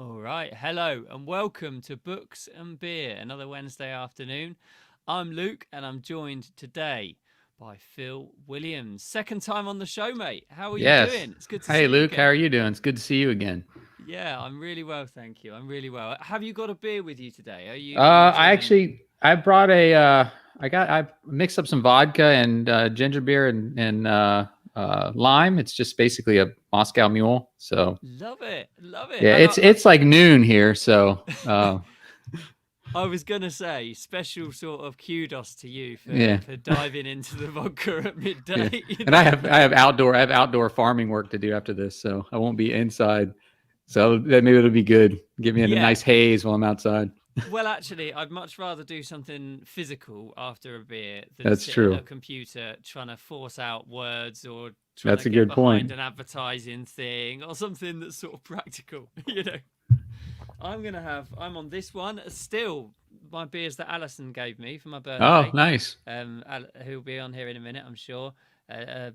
All right. Hello and welcome to Books and Beer, another Wednesday afternoon. I'm Luke and I'm joined today by Phil Williams. Second time on the show, mate. How are you Yes. doing? It's good to Hey, see you Luke. How again. are you doing? It's good to see you again. Yeah, I'm really well, thank you. I'm really well. Have you got a beer with you today? Are you I enjoying? actually I brought I mixed up some vodka and ginger beer and lime. It's just basically a Moscow Mule. So Love it. Love it. yeah, And it's like noon here. So I was gonna say special sort of kudos to you for yeah, diving into the vodka at yeah. midday. You And I know. have I have outdoor farming work to do after this, so I won't be inside. So that maybe it'll be good. Get me in a Yeah. nice haze while I'm outside. Well, actually, I'd much rather do something physical after a beer than That's sit at a true. computer trying to force out words or trying That's to a get good behind point. an advertising thing or something that's sort of practical. I'm on this one still my beers that Alison gave me for my Oh, birthday. nice. Who'll be on here in a minute, I'm sure. Uh, uh,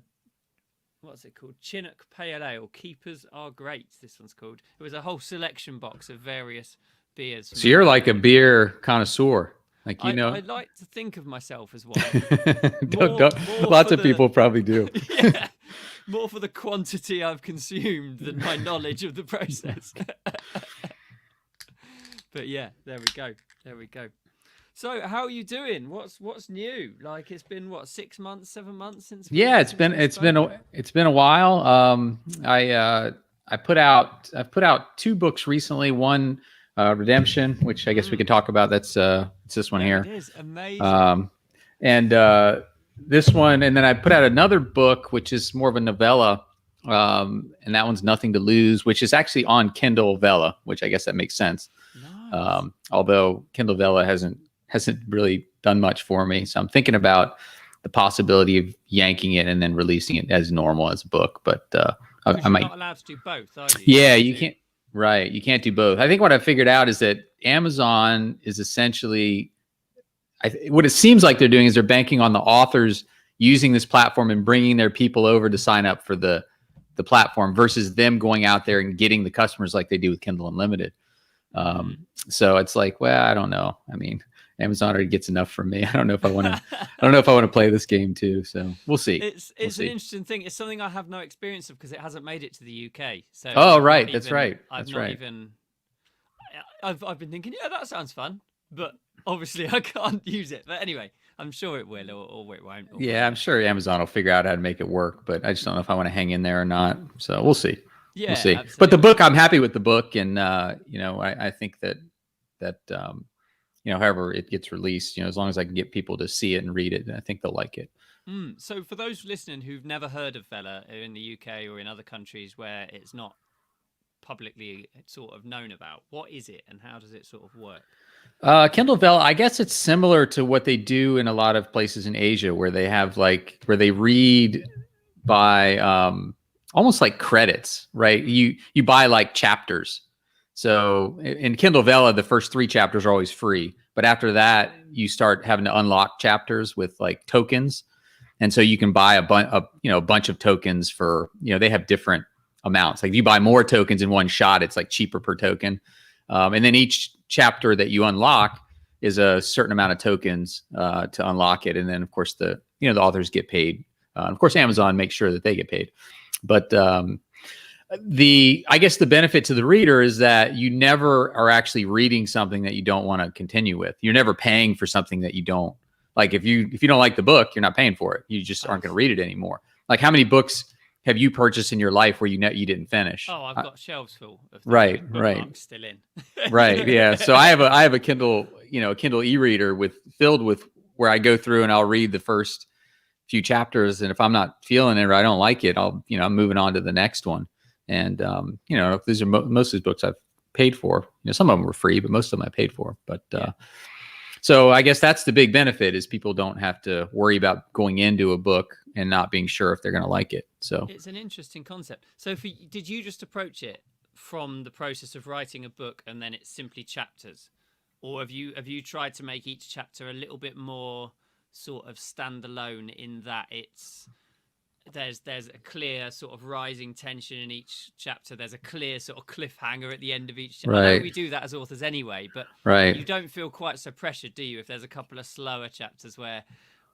what's it called? Chinook Pale Ale. Keepers are great. This one's called. It was a whole selection box of various beers from So you're around like a the beer connoisseur, like I like to think of myself as one. don't, More don't, more lots for of the people probably do. yeah, more for the quantity I've consumed than my knowledge of the process. But yeah, there we go. There we go. So, how are you doing? What's new? Like it's been what 6 months, 7 months since Yeah, we since we spoke. it's been a while. I've put out two books recently. One, Redemption, which I guess we Mm, could talk about. It's this one there it here. is. Amazing. Um, and this one, and then I put out another book, which is more of a novella. And that one's Nothing to Lose, which is actually on Kindle Vella, which I guess that makes sense. Nice. Although Kindle Vella hasn't really done much for me, so I'm thinking about the possibility of yanking it and then releasing it as normal as a book. But Because I you're might. not allowed to do both, are you? You Yeah, have you to. can't. Right, you can't do both. I think what I figured out is that Amazon is essentially what it seems like they're doing is they're banking on the authors using this platform and bringing their people over to sign up for the platform versus them going out there and getting the customers like they do with Kindle Unlimited. Um, Mm. so it's like, well, I don't know. I mean, Amazon already gets enough from me. I don't know if I want to. I don't know if I want to play this game too. So we'll see. We'll It's an see. interesting thing. It's something I have no experience of because it hasn't made it to the UK. So Oh, right. That's right. I've That's not right. even I've been thinking, yeah, that sounds fun, but obviously I can't use it. But anyway, I'm sure it will or it won't or Yeah, I'm whatever. sure Amazon will figure out how to make it work, but I just don't know if I want to hang in there or not. So we'll see. We'll Yeah, see. But the absolutely. book, I'm happy with the book, and I think that however it gets released, as long as I can get people to see it and read it, I think they'll like it. So for those listening who've never heard of Vela in the UK or in other countries where it's not publicly sort of known about, what is it and how does it sort of work? Kindle Vella, I guess it's similar to what they do in a lot of places in Asia, where they have where they read by almost like credits, right? You buy like chapters. So in Kindle Vella, the first three chapters are always free, but after that, you start having to unlock chapters with like tokens, and so you can buy a bunch of tokens for they have different amounts. Like if you buy more tokens in one shot, it's like cheaper per token, and then each chapter that you unlock is a certain amount of tokens to unlock it, and then of course the authors get paid. Of course, Amazon makes sure that they get paid, but the I guess the benefit to the reader is that you never are actually reading something that you don't want to continue with. You're never paying for something that you don't like. If you don't like the book, you're not paying for it. You just I aren't going to read it anymore. Like how many books have you purchased in your life where you didn't finish? Oh, I've got shelves full of things Right, with right, bookmarks still in. right. Yeah. So I have a Kindle, a Kindle e-reader filled with where I go through and I'll read the first few chapters, and if I'm not feeling it or I don't like it, I'm moving on to the next one. And these are most of these books I've paid for. Some of them were free, but most of them I paid for. But Yeah. so I guess that's the big benefit is people don't have to worry about going into a book and not being sure if they're going to like it. So It's an interesting concept. So, did you just approach it from the process of writing a book, and then it's simply chapters, or have you tried to make each chapter a little bit more sort of standalone in that it's there's a clear sort of rising tension in each chapter. There's a clear sort of cliffhanger at the end of each chapter. I know we do that as authors anyway, but you don't feel quite so pressured, do you, if there's a couple of slower chapters where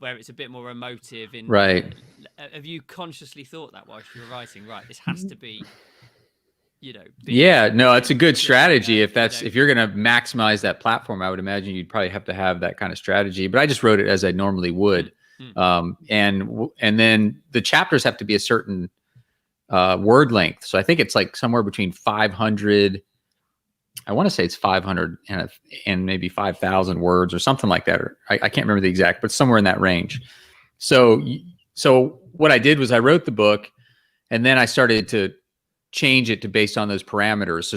it's a bit more emotive? Have you consciously thought that whilst you were writing, right, this has to be, no, it's a good strategy. If you're going to maximize that platform, I would imagine you'd probably have to have that kind of strategy. But I just wrote it as I normally would. And then the chapters have to be a certain word length. So I think it's like somewhere between 500. I want to say it's 500 and maybe 5,000 words or something like that. Or I can't remember the exact, but somewhere in that range. So what I did was I wrote the book, and then I started to change it to based on those parameters. So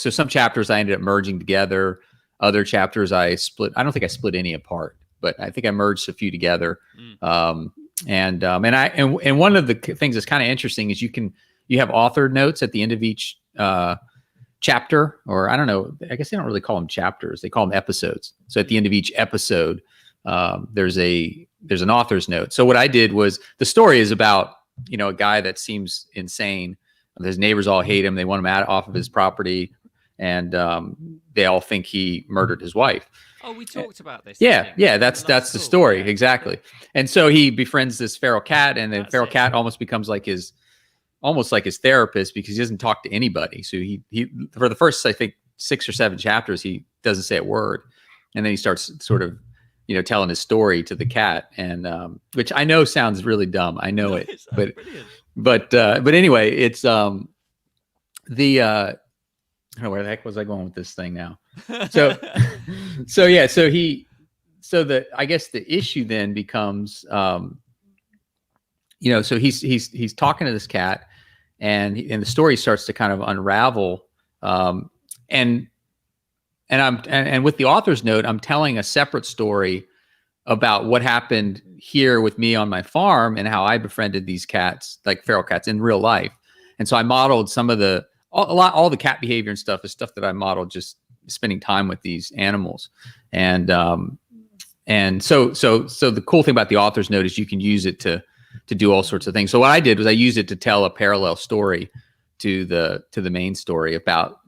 some chapters I ended up merging together. Other chapters I split. I don't think I split any apart, but I think I merged a few together. And one of the things that's kind of interesting is you have authored notes at the end of each chapter, or I don't know, I guess they don't really call them chapters. They call them episodes. So at the end of each episode, there's an author's note. So what I did was, the story is about, a guy that seems insane. His neighbors all hate him. They want him off of his property. And they all think he murdered his wife. Oh, we talked about this. Yeah, that's the story. Yeah. Exactly. And so he befriends this feral cat, and the feral cat almost becomes like his therapist, because he doesn't talk to anybody. So he for the first, I think, 6 or 7 chapters, he doesn't say a word. And then he starts sort of, telling his story to the cat, and which I know sounds really dumb. I know it, but anyway, it's I don't know where the heck was I going with this thing now. So I guess the issue then becomes, so he's talking to this cat, and the story starts to kind of unravel. And with the author's note, I'm telling a separate story about what happened here with me on my farm and how I befriended these cats, like feral cats, in real life. And so I modeled some of all the cat behavior and stuff is stuff that I modeled just spending time with these animals. And so the cool thing about the author's note is you can use it to do all sorts of things. So what I did was I used it to tell a parallel story to the main story about,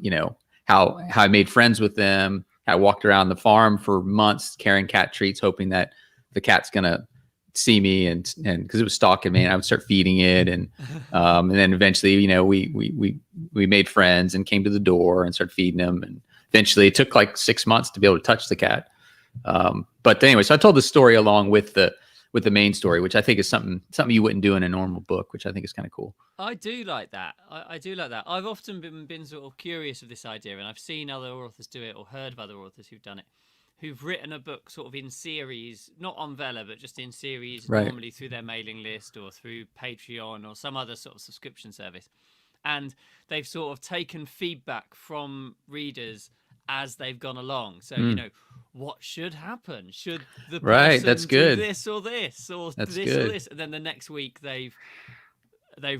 how I made friends with them. I walked around the farm for months carrying cat treats, hoping that the cat's gonna see me, and because it was stalking me, and I would start feeding it, and then eventually, we made friends and came to the door and started feeding him, and eventually it took like 6 months to be able to touch the cat. But anyway, so I told the story along with the main story, which I think is something you wouldn't do in a normal book, which I think is kind of cool. I do like that. I do like that. I've often been sort of curious of this idea, and I've seen other authors do it, or heard of other authors who've done it, who've written a book sort of in series, not on Vella, but just in series, normally through their mailing list or through Patreon or some other sort of subscription service. And they've sort of taken feedback from readers as they've gone along. So, what should happen? Should the person that's good. do this or this, or that's this good. or this? And then the next week they've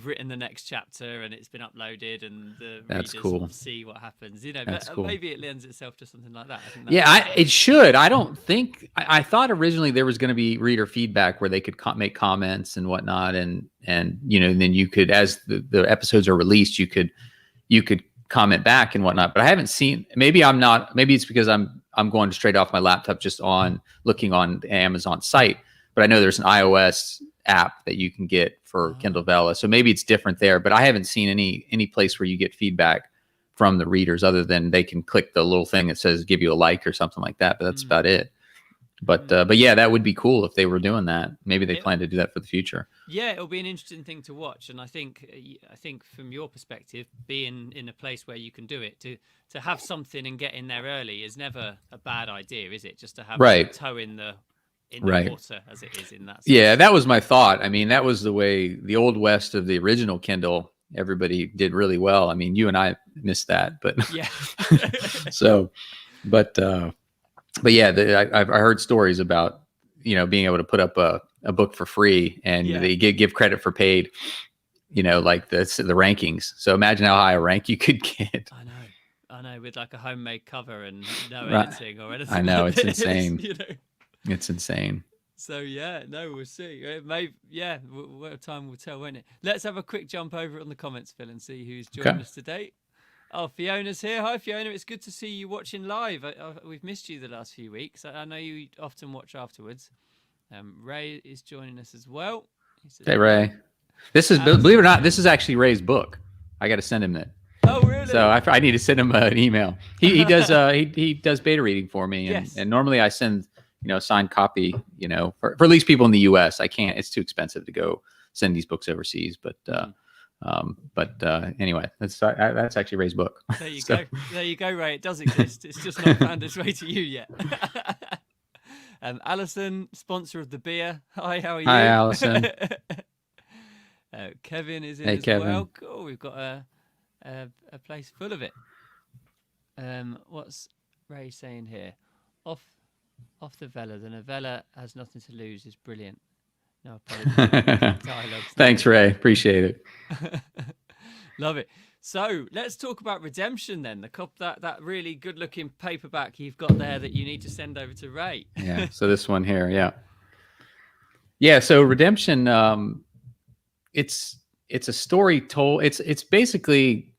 written the next chapter, and it's been uploaded, and the readers will see what happens. But cool. Maybe it lends itself to something like that. I think it should. I don't think. I thought originally there was going to be reader feedback where they could make comments and whatnot, and then you could, as the episodes are released, you could comment back and whatnot. But I haven't seen. Maybe I'm not. Maybe it's because I'm going straight off my laptop, just looking on the Amazon site. But I know there's an iOS app that you can get for Kindle Vella, so maybe it's different there. But I haven't seen any place where you get feedback from the readers, other than they can click the little thing that says give you a like or something like that. But that's about it. But yeah, that would be cool if they were doing that. Maybe they plan to do that for the future. Yeah, it'll be an interesting thing to watch. And I think from your perspective, being in a place where you can do it, to have something and get in there early is never a bad idea, is it? Just to have a toe in the water, as it is in that sense. Yeah, that was my thought. I mean, that was the way the old west of the original Kindle, everybody did really well. I mean, you and I missed that, but yeah. But yeah, I've heard stories about, being able to put up a book for free, and they give credit for paid, like the rankings. So imagine how high a rank you could get. I know, with like a homemade cover and no editing or anything. I know, it's insane. It's insane. So yeah, no, we'll see. It may, yeah, time will tell, won't it? Let's have a quick jump over on the comments, Phil, and see who's joined us today. Oh, Fiona's here. Hi, Fiona. It's good to see you watching live. We've missed you the last few weeks. I know you often watch afterwards. Ray is joining us as well. Hey, Ray. This is, believe it or not, this is actually Ray's book. I got to send him that. Oh, really? So I need to send him an email. He does he does beta reading for me, and, Yes. and normally I send a signed copy, for at least people in the U.S. I can't. It's too expensive to go send these books overseas. But anyway, that's actually Ray's book. There you go. There you go, Ray. It does exist. It's just not found its way to you yet. Alison, sponsor of the beer. Hi, how are you? Hi, Alison. Kevin is in Hey, as Kevin. well. Cool. We've got a place full of it. What's Ray saying here? Off the Vela. The novella has nothing to lose is brilliant. No apologies. Dialogue. Thanks, Ray. Appreciate it. Love it. So let's talk about Redemption then. That really good looking paperback you've got there that you need to send over to Ray. Yeah. So this one here, yeah. So Redemption, it's a story told. It's basically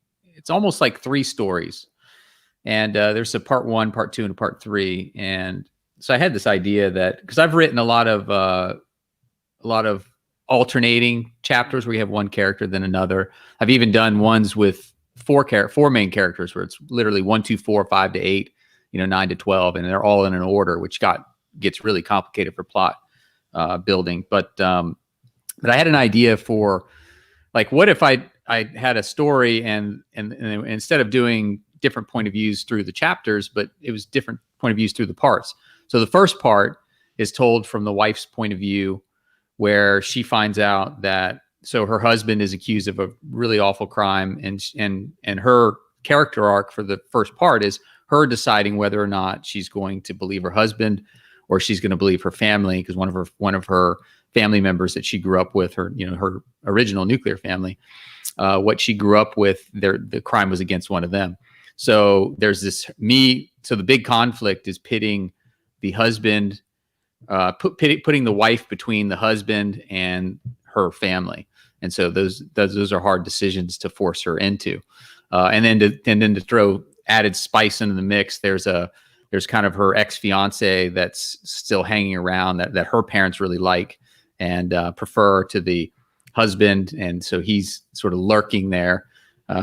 almost like three stories, and there's a part 1, part 2, and a part 3. And so I had this idea that because I've written a lot of alternating chapters where you have one character then another. I've even done ones with four main characters where it's literally 1, 2, 4, 5 to 8, 9 to 12, and they're all in an order, which gets really complicated for plot building. But I had an idea for, like, what if I had a story and instead of doing different point of views through the chapters, but it was different point of views through the parts. So the first part is told from the wife's point of view, where she finds out that her husband is accused of a really awful crime, and her character arc for the first part is her deciding whether or not she's going to believe her husband or she's going to believe her family, because one of her family members that she grew up with, her original nuclear family, what she grew up with, the crime was against one of them. So there's so the big conflict is pitting the husband, putting the wife between the husband and her family. And so those are hard decisions to force her into. And then to throw added spice into the mix, there's kind of her ex-fiancé that's still hanging around that her parents really like and prefer to the husband. And so he's sort of lurking there,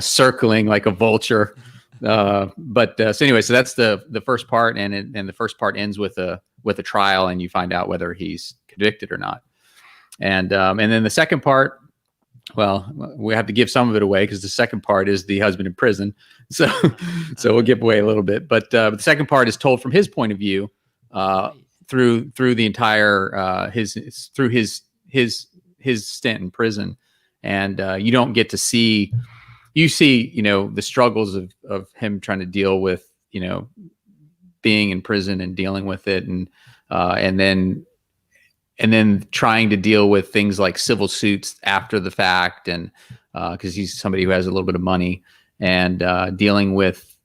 circling like a vulture. So anyway, so that's the first part, and the first part ends with a trial, and you find out whether he's convicted or not. And then the second part, well, we have to give some of it away because the second part is the husband in prison. So we'll give away a little bit, but the second part is told from his point of view, through the entire his stint in prison, and you don't get to see. You see, the struggles of him trying to deal with, being in prison and dealing with it, and then trying to deal with things like civil suits after the fact, and because he's somebody who has a little bit of money, and dealing with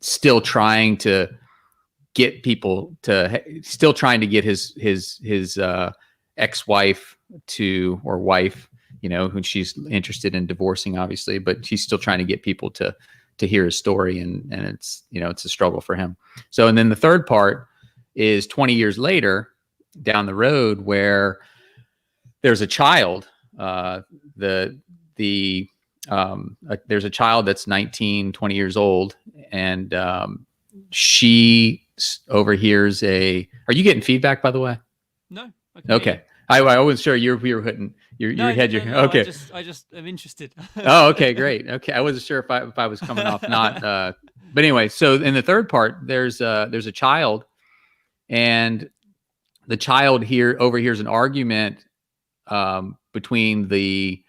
still trying to get his ex-wife or wife, who she's interested in divorcing, obviously, but she's still trying to get people to hear his story, and it's it's a struggle for him. So, and then the third part is 20 years later down the road, where there's a child. There's a child that's 19, 20 years old, and she overhears Are you getting feedback, by the way? No. Okay. I wasn't sure you were hitting your head. Okay. I just am interested. Oh, okay, great. Okay, I wasn't sure if I was coming off not. But anyway, so in the third part, there's a child, and the child here overhears an argument between the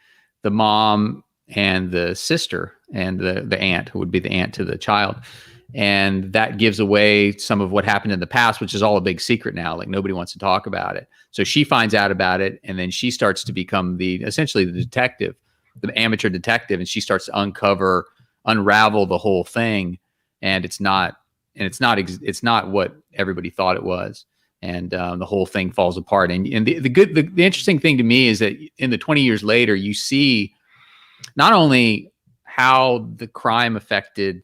mom and the sister and the aunt, who would be the aunt to the child. And that gives away some of what happened in the past, which is all a big secret now. Like, nobody wants to talk about it. So she finds out about it, and then she starts to become essentially the detective, the amateur detective, and she starts to unravel the whole thing. And it's not what everybody thought it was. and the whole thing falls apart. And the interesting thing to me is that in the 20 years later, you see not only how the crime affected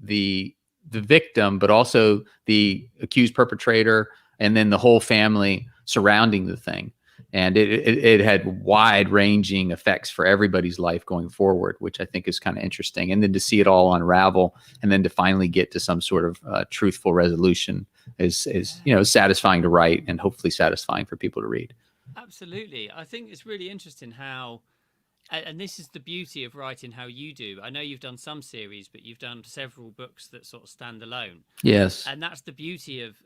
the victim, but also the accused perpetrator, and then the whole family surrounding the thing. And it had wide-ranging effects for everybody's life going forward, which I think is kind of interesting. And then to see it all unravel, and then to finally get to some sort of truthful resolution is satisfying to write, and hopefully satisfying for people to read. Absolutely. I think it's really interesting how, and this is the beauty of writing how you do. I know you've done some series, but you've done several books that sort of stand alone. Yes. And that's the beauty of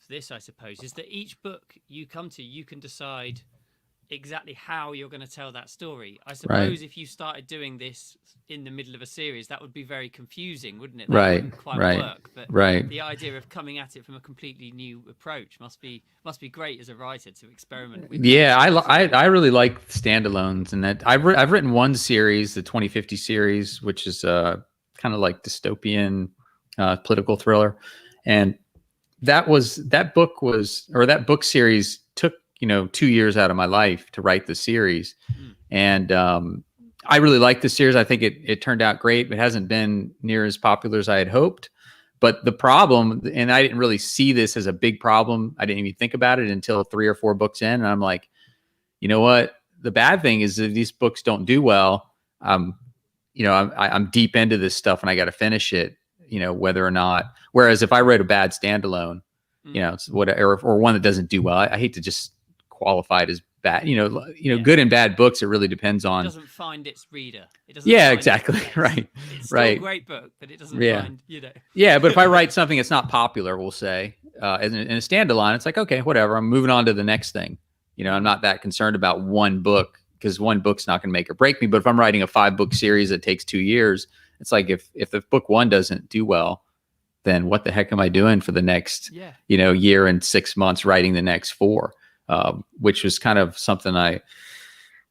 this, I suppose, is that each book you come to, you can decide exactly how you're going to tell that story. I suppose if you started doing this in the middle of a series, that would be very confusing, wouldn't it? That wouldn't quite work. But the idea of coming at it from a completely new approach must be great as a writer to experiment with. Yeah, I really like standalones, and that I've written one series, the 2050 series, which is kind of like dystopian political thriller, and that book series took 2 years out of my life to write the series. And I really like the series. I think it turned out great. It hasn't been near as popular as I had hoped. But the problem, and I didn't really see this as a big problem, I didn't even think about it until 3 or 4 books in. And I'm like, you know what? The bad thing is if these books don't do well, I'm deep into this stuff and I got to finish it, whether or not. Whereas if I wrote a bad standalone, it's whatever, or one that doesn't do well, I hate to just qualify it as bad. Good and bad books, it really depends on. It doesn't find its reader. It doesn't. Yeah, exactly. Right. It's still a great book, but it doesn't find. Yeah, but if I write something that's not popular, we'll say, in a standalone, it's like, okay, whatever. I'm moving on to the next thing. I'm not that concerned about one book, because one book's not going to make or break me. But if I'm writing a 5-book series that takes 2 years, it's like if the book 1 doesn't do well, then what the heck am I doing for the next year and 6 months writing the next 4? Which was kind of something I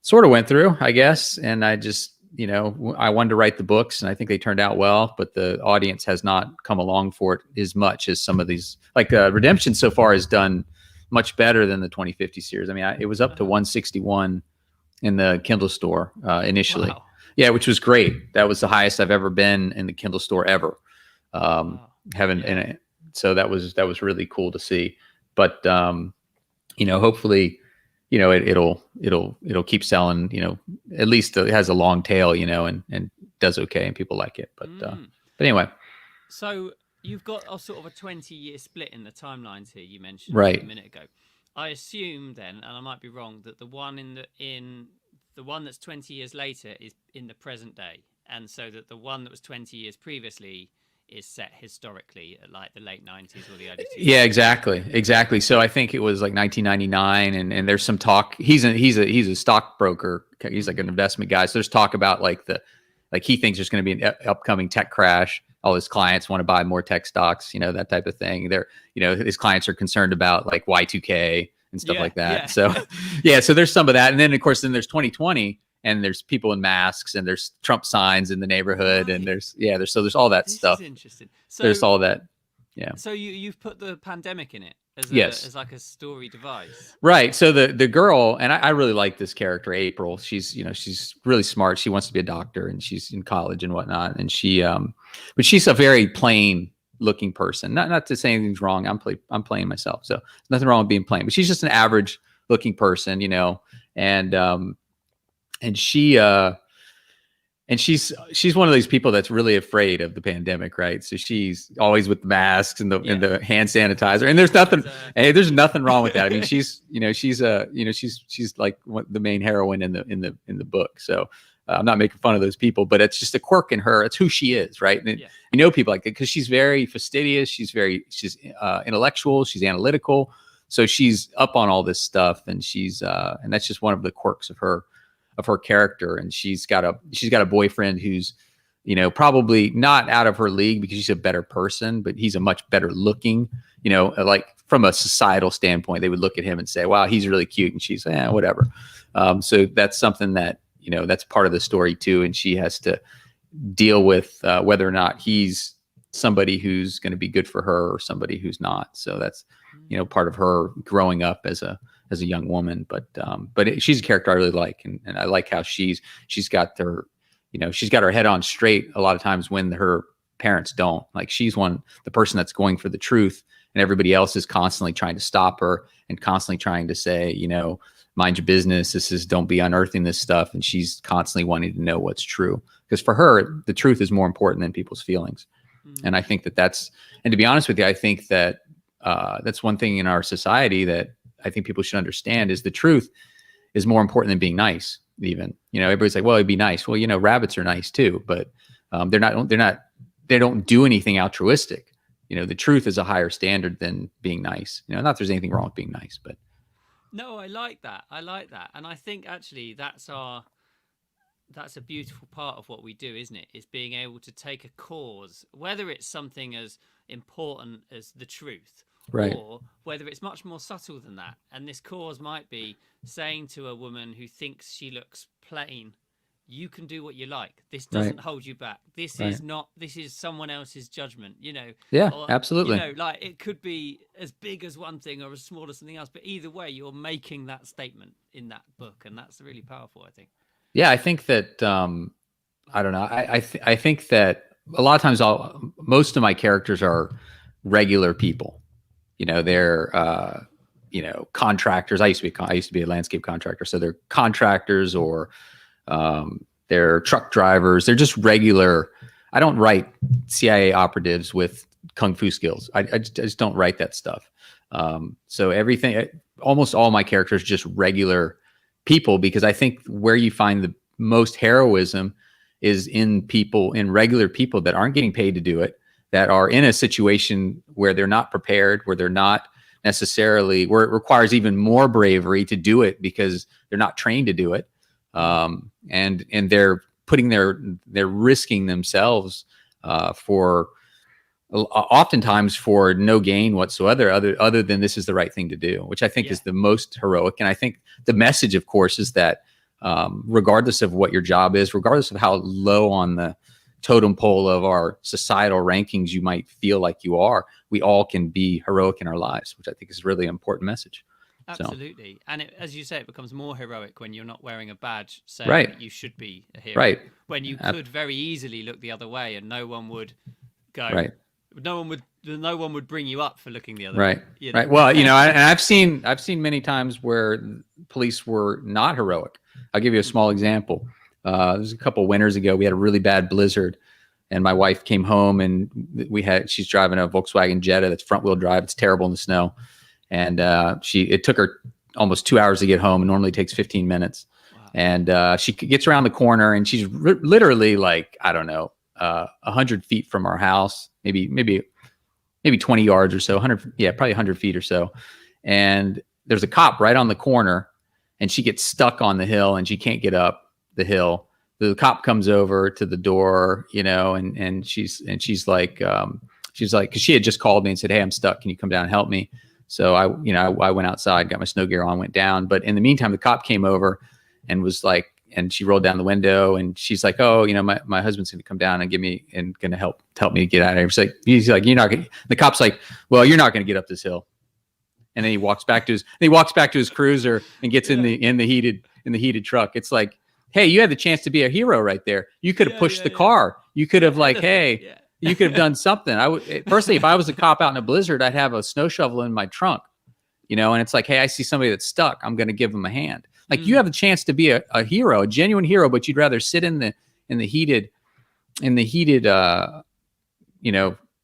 sort of went through, I guess. And I just, I wanted to write the books, and I think they turned out well, but the audience has not come along for it as much as some of these, like Redemption so far has done much better than the 2050 series. I mean, it was up to 161 in the Kindle store initially. Wow. Yeah, which was great. That was the highest I've ever been in the Kindle store ever. So that was really cool to see. But hopefully, it'll keep selling. At least it has a long tail, and does okay, and people like it. But anyway. So you've got a sort of a 20-year split in the timelines here. You mentioned right a minute ago. I assume then, and I might be wrong, that the one in the one that's 20 years later is in the present day, and so that the one that was 20 years previously is set historically at like the late 90s or the early 2000s. Yeah, exactly. So I think it was like 1999, and there's some talk. He's a stockbroker. He's like an investment guy. So there's talk about he thinks there's going to be an upcoming tech crash. All his clients want to buy more tech stocks, that type of thing. His clients are concerned about like Y2K and stuff like that. Yeah. So there's some of that, and then of course there's 2020. And there's people in masks, and there's Trump signs in the neighborhood, and there's all that stuff. This is interesting. So, there's all that. Yeah. So you've put the pandemic in it as like a story device. Right. So the girl, and I really like this character, April. She's really smart. She wants to be a doctor, and she's in college and whatnot. And but she's a very plain looking person. Not to say anything's wrong. I'm plain myself, so nothing wrong with being plain. But she's just an average looking person, and she's one of those people that's really afraid of the pandemic, right? So she's always with the masks and the hand sanitizer, and there's nothing wrong with that. I mean, she's like the main heroine in the book. So I'm not making fun of those people, but it's just a quirk in her. It's who she is, right? And people like that because she's very fastidious. She's intellectual. She's analytical. So she's up on all this stuff, and and that's just one of the quirks of her character. And she's got a boyfriend who's probably not out of her league because she's a better person, but he's a much better looking, like from a societal standpoint, they would look at him and say, wow, he's really cute. And she's whatever. So that's something that that's part of the story too, and she has to deal with whether or not he's somebody who's going to be good for her or somebody who's not. So that's part of her growing up as a young woman. But she's a character I really like, and I like how she's got she's got her head on straight a lot of times when her parents don't. Like, she's the person that's going for the truth, and everybody else is constantly trying to stop her and constantly trying to say, mind your business. Don't be unearthing this stuff. And she's constantly wanting to know what's true, because for her, the truth is more important than people's feelings. And I think and to be honest with you, I think that that's one thing in our society that I think people should understand, is the truth is more important than being nice. Even, everybody's like, well, it'd be nice. Well, rabbits are nice too, but they don't do anything altruistic. The truth is a higher standard than being nice. Not that there's anything wrong with being nice, but. No, I like that. And I think actually that's a beautiful part of what we do, isn't it? Is being able to take a cause, whether it's something as important as the truth, right, or whether it's much more subtle than that. And this cause might be saying to a woman who thinks she looks plain, you can do what you like. This doesn't hold you back. This is someone else's judgment, Yeah, or, absolutely. Like, it could be as big as one thing or as small as something else, but either way, you're making that statement in that book. And that's really powerful, I think. Yeah, I think that, I don't know. I think that a lot of times most of my characters are regular people. They're, contractors. I used to be a landscape contractor. So they're contractors, or they're truck drivers. They're just regular. I don't write CIA operatives with kung fu skills. I just don't write that stuff. So almost all my characters are just regular people, because I think where you find the most heroism is in regular people that aren't getting paid to do it, that are in a situation where they're not prepared, where they're not necessarily, where it requires even more bravery to do it because they're not trained to do it. And they're they're risking themselves for oftentimes for no gain whatsoever, other than this is the right thing to do, which I think is the most heroic. And I think the message, of course, is that regardless of what your job is, regardless of how low on the totem pole of our societal rankings you might feel like you are, we all can be heroic in our lives, which I think is really an important message. Absolutely. So. And as you say, it becomes more heroic when you're not wearing a badge saying that you should be a hero. Right. When you could very easily look the other way and no one would go. Right. No one would bring you up for looking the other way. Right. Well, and I've seen many times where police were not heroic. I'll give you a small example. There's a couple of winters ago, we had a really bad blizzard, and my wife came home, and she's driving a Volkswagen Jetta that's front wheel drive. It's terrible in the snow. And it took her almost 2 hours to get home. It normally takes 15 minutes. Wow. And she gets around the corner, and she's literally like, I don't know, 100 feet from our house, maybe 20 yards or so, 100, probably 100 feet or so. And there's a cop right on the corner, and she gets stuck on the hill, and she can't get up the hill. The cop comes over to the door, and she's like, because she had just called me and said, "Hey, I'm stuck. Can you come down and help me?" So I went outside, got my snow gear on, went down. But in the meantime, the cop came over and was like, and she rolled down the window, and she's like, "Oh, my husband's going to come down and going to help me get out of here." He's like, "You're not going." The cop's like, "Well, you're not going to get up this hill." And then he walks back to his cruiser and gets in the heated truck. It's like, hey, you had the chance to be a hero right there. You could have pushed the car. You could have hey. You could have done something. Personally, if I was a cop out in a blizzard, I'd have a snow shovel in my trunk, and it's like, hey, I see somebody that's stuck. I'm going to give them a hand. Like, you have the chance to be a hero, a genuine hero, but you'd rather sit in the heated,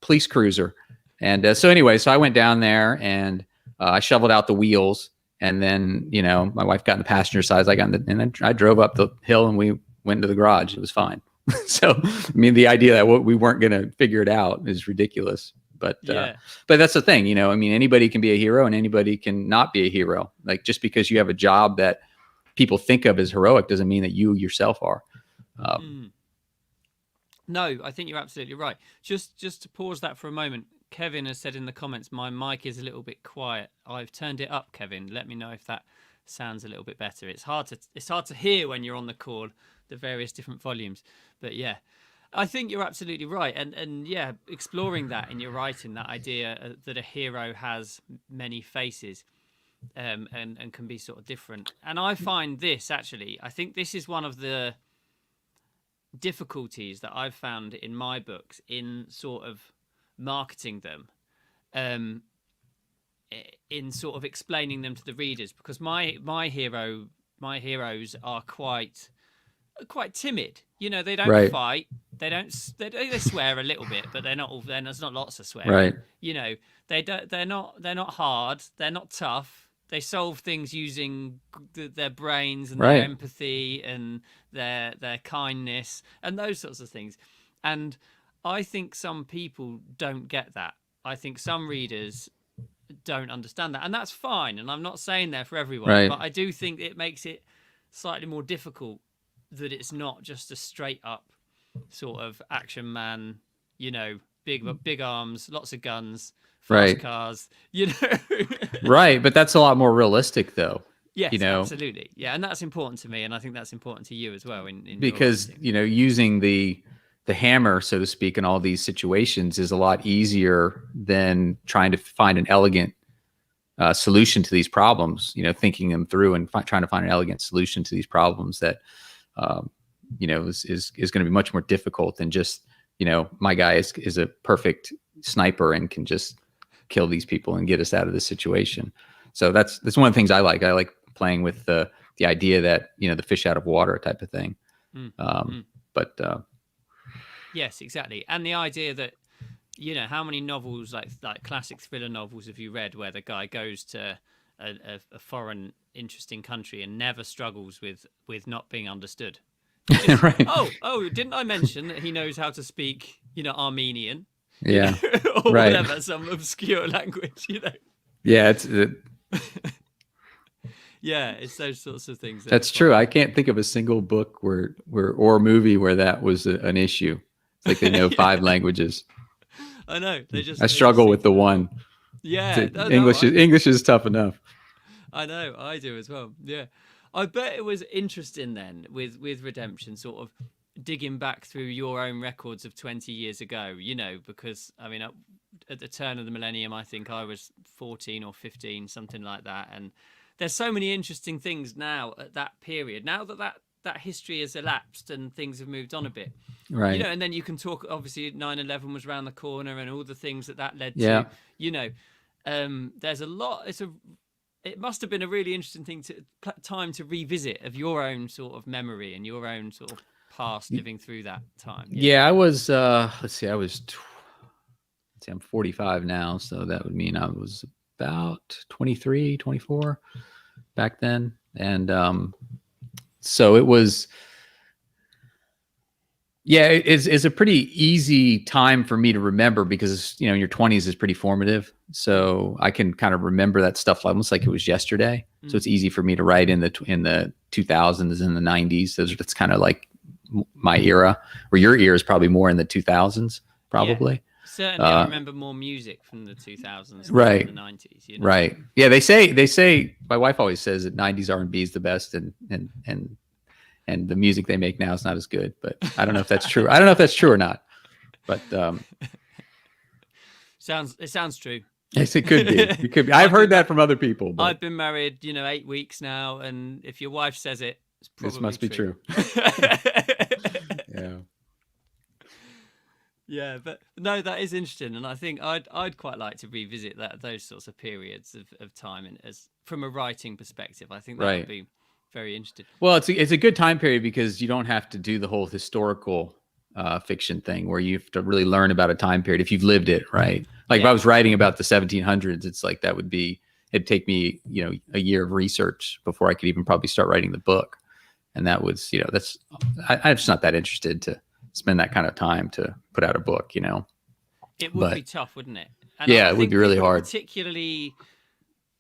police cruiser. And so I went down there, and I shoveled out the wheels, and then, my wife got in the passenger side. And then I drove up the hill, and we went into the garage. It was fine. So, the idea that we weren't going to figure it out is ridiculous. But that's the thing, anybody can be a hero, and anybody can not be a hero. Like, just because you have a job that people think of as heroic doesn't mean that you yourself are. No, I think you're absolutely right. Just to pause that for a moment. Kevin has said in the comments, my mic is a little bit quiet. I've turned it up, Kevin. Let me know if that sounds a little bit better. It's hard to hear when you're on the call, the various different volumes. But yeah. I think you're absolutely right, and yeah, exploring that in your writing, that idea that a hero has many faces, and can be sort of different. And I find this actually, I think this is one of the difficulties that I've found in my books in sort of marketing them, um, in sort of explaining them to the readers, because my heroes are quite timid. You know, they don't Right. fight. They swear a little bit, but they're not all. There's not lots of swearing. Right. You know, they don't. They're not hard. They're not tough. They solve things using their brains and Right. their empathy and their kindness and those sorts of things. And I think some people don't get that. I think some readers don't understand that, and that's fine. And I'm not saying that for everyone, Right. but I do think it makes it slightly more difficult that it's not just a straight up sort of action man, you know, big arms, lots of guns, fast Right. cars, you know. Right, but that's a lot more realistic, though. Yes, you know, absolutely. Yeah, and that's important to me, and I think that's important to you as well. In because your writing. you know, using the hammer, so to speak, in all these situations is a lot easier than trying to find an elegant solution to these problems. You know, thinking them through and trying to find an elegant solution to these problems that you know is going to be much more difficult than just, you know, my guy is a perfect sniper and can just kill these people and get us out of this situation. So that's one of the things I like. I like playing with the idea that, you know, the fish out of water type of thing. But yes, exactly. And the idea that, you know, how many novels, like classic thriller novels, have you read where the guy goes to a foreign interesting country and never struggles with not being understood? Just, right. Oh, didn't I mention that he knows how to speak, you know, Armenian? Yeah. You know, or right. whatever, some obscure language, you know. Yeah, it's yeah, it's those sorts of things. That's true. I can't think of a single book or a movie where that was an issue. It's like they know yeah. 5 languages. I know. I struggle with the one. Yeah, English is tough enough. I know, I do as well. Yeah, I bet it was interesting then with Redemption, sort of digging back through your own records of 20 years ago. You know, because I mean, at the turn of the millennium, I think I was 14 or 15, something like that, and there's so many interesting things now at that period. Now that history has elapsed and things have moved on a bit, right? You know, and then you can talk. Obviously, 9/11 was around the corner, and all the things that led yeah. to. You know, there's a lot. It must have been a really interesting time to revisit of your own sort of memory and your own sort of past living through that time. Yeah, I was. Let's see, I'm 45 now, so that would mean I was about 23, 24 back then, and so it was. Yeah, it's a pretty easy time for me to remember because, you know, your 20s is pretty formative. So I can kind of remember that stuff almost like it was yesterday. So it's easy for me to write in the 2000s and the 90s. That's kind of like my era, or your era is probably more in the 2000s, probably. Yeah, certainly, I remember more music from the 2000s right. than the 90s. You know? Right. Yeah, they say my wife always says that 90s R&B is the best, and the music they make now is not as good, but I don't know if that's true. I don't know if that's true or not, but it sounds true. Yes, it could be. It could be. I've heard that from other people. But I've been married, 8 weeks now, and if your wife says it, it's probably this must be true. Yeah. Yeah, but no, that is interesting, and I think I'd quite like to revisit those sorts of periods of time, and as from a writing perspective, I think that would be very interesting. Well, it's a good time period because you don't have to do the whole historical fiction thing where you have to really learn about a time period if you've lived it, right? Like if I was writing about the 1700s, it's like it'd take me, a year of research before I could even probably start writing the book. And that was, I'm just not that interested to spend that kind of time to put out a book, It would be tough, wouldn't it? And yeah, it would be really hard.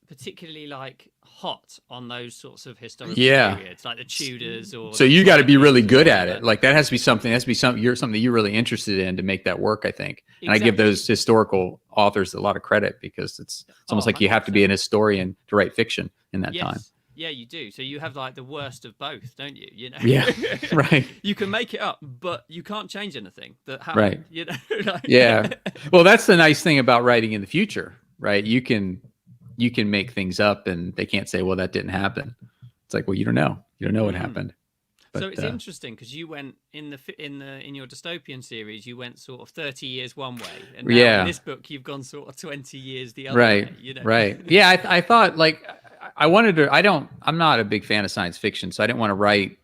Particularly like hot on those sorts of historical periods, like the Tudors or. So you got to be really good at it. Like that has to be something that you're really interested in to make that work, I think. And I give those historical authors a lot of credit because it's almost like you have to be an historian to write fiction in that time. Yeah, you do. So you have like the worst of both, don't you? You know, Yeah. Right. you can make it up, but you can't change anything that Right. happened. You know, Yeah. like, Well, that's the nice thing about writing in the future, right? You can make things up and they can't say, well, that didn't happen. It's like, well, you don't know. You don't know what mm. happened. So But it's interesting because you went in your dystopian series, you went sort of 30 years one way, and now in yeah. this book, you've gone sort of 20 years the other Right. way. You know. Right. Yeah. I thought like I wanted to, I'm not a big fan of science fiction. So I didn't want to write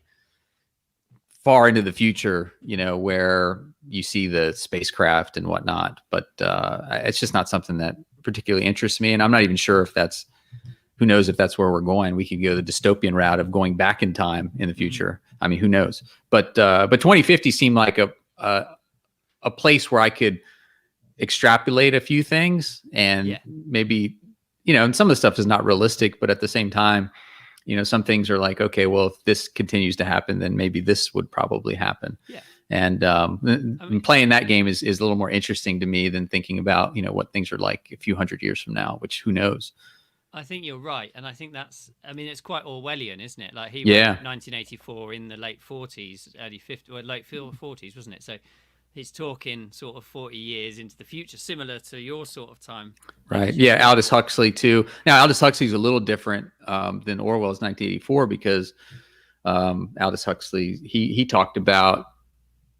far into the future, where you see the spacecraft and whatnot. But it's just not something that particularly interests me. And I'm not even sure if that's, who knows if that's where we're going. We could go the dystopian route of going back in time in the future. I mean, who knows? But 2050 seemed like a place where I could extrapolate a few things and Yeah. maybe, and some of the stuff is not realistic, but at the same time, some things are like, okay, well, if this continues to happen, then maybe this would probably happen. Yeah. And playing that game is a little more interesting to me than thinking about, what things are like a few hundred years from now, which who knows? I think you're right, and I think I mean, it's quite Orwellian, isn't it? Like he Yeah. wrote 1984 in the late 40s, early 50s, or late 40s, wasn't it? So he's talking sort of 40 years into the future, similar to your sort of time. Right. Yeah. Aldous Huxley too. Now, Aldous Huxley's a little different than Orwell's 1984 because Aldous Huxley, he talked about,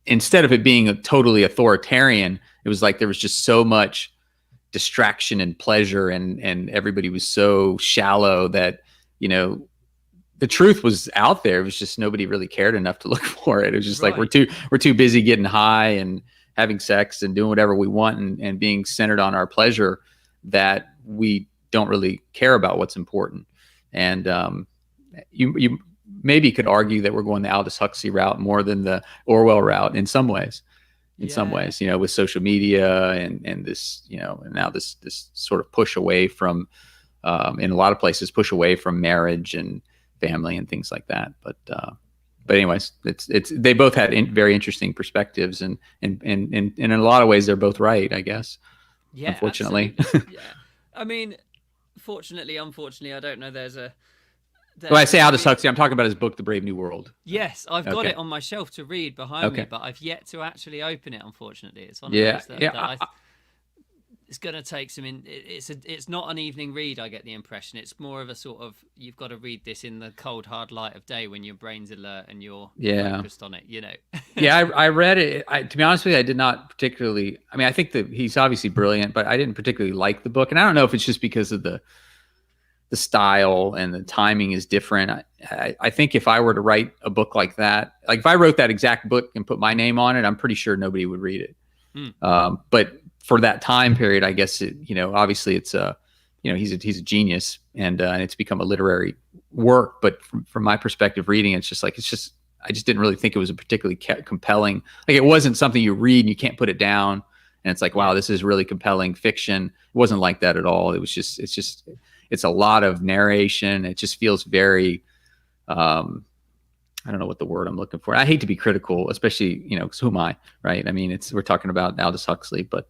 instead of it being a totally authoritarian, it was like there was just so much distraction and pleasure, and everybody was so shallow that, the truth was out there. It was just nobody really cared enough to look for it. It was just like we're too busy getting high and having sex and doing whatever we want and being centered on our pleasure that we don't really care about what's important. And you maybe could argue that we're going the Aldous Huxley route more than the Orwell route in some ways. With social media and this, and now this sort of push away from, in a lot of places, push away from marriage and family and things like that. But anyways, they both had very interesting perspectives, and in a lot of ways they're both right, I guess. Yeah, unfortunately. Yeah, I mean, fortunately, unfortunately, I don't know. When I say Aldous Huxley, I'm talking about his book, The Brave New World. Yes, I've got it on my shelf to read behind me, but I've yet to actually open it. Unfortunately, it's one of those that it's going to take some. It's not an evening read. I get the impression it's more of a sort of, you've got to read this in the cold hard light of day when your brain's alert and you're focused on it. Yeah, I read it. To be honest with you, I did not particularly. I mean, I think that he's obviously brilliant, but I didn't particularly like the book, and I don't know if it's just because of the style and the timing is different. I think if I were to write a book like that, like if I wrote that exact book and put my name on it, I'm pretty sure nobody would read it. But for that time period, I guess obviously it's he's a genius, and it's become a literary work. But from my perspective, reading I just didn't really think it was a particularly compelling. Like, it wasn't something you read and you can't put it down, and it's like, wow, this is really compelling fiction. It wasn't like that at all. It was just it's a lot of narration. It just feels very, I don't know what the word I'm looking for. I hate to be critical, especially, because who am I, right? I mean, we're talking about Aldous Huxley, but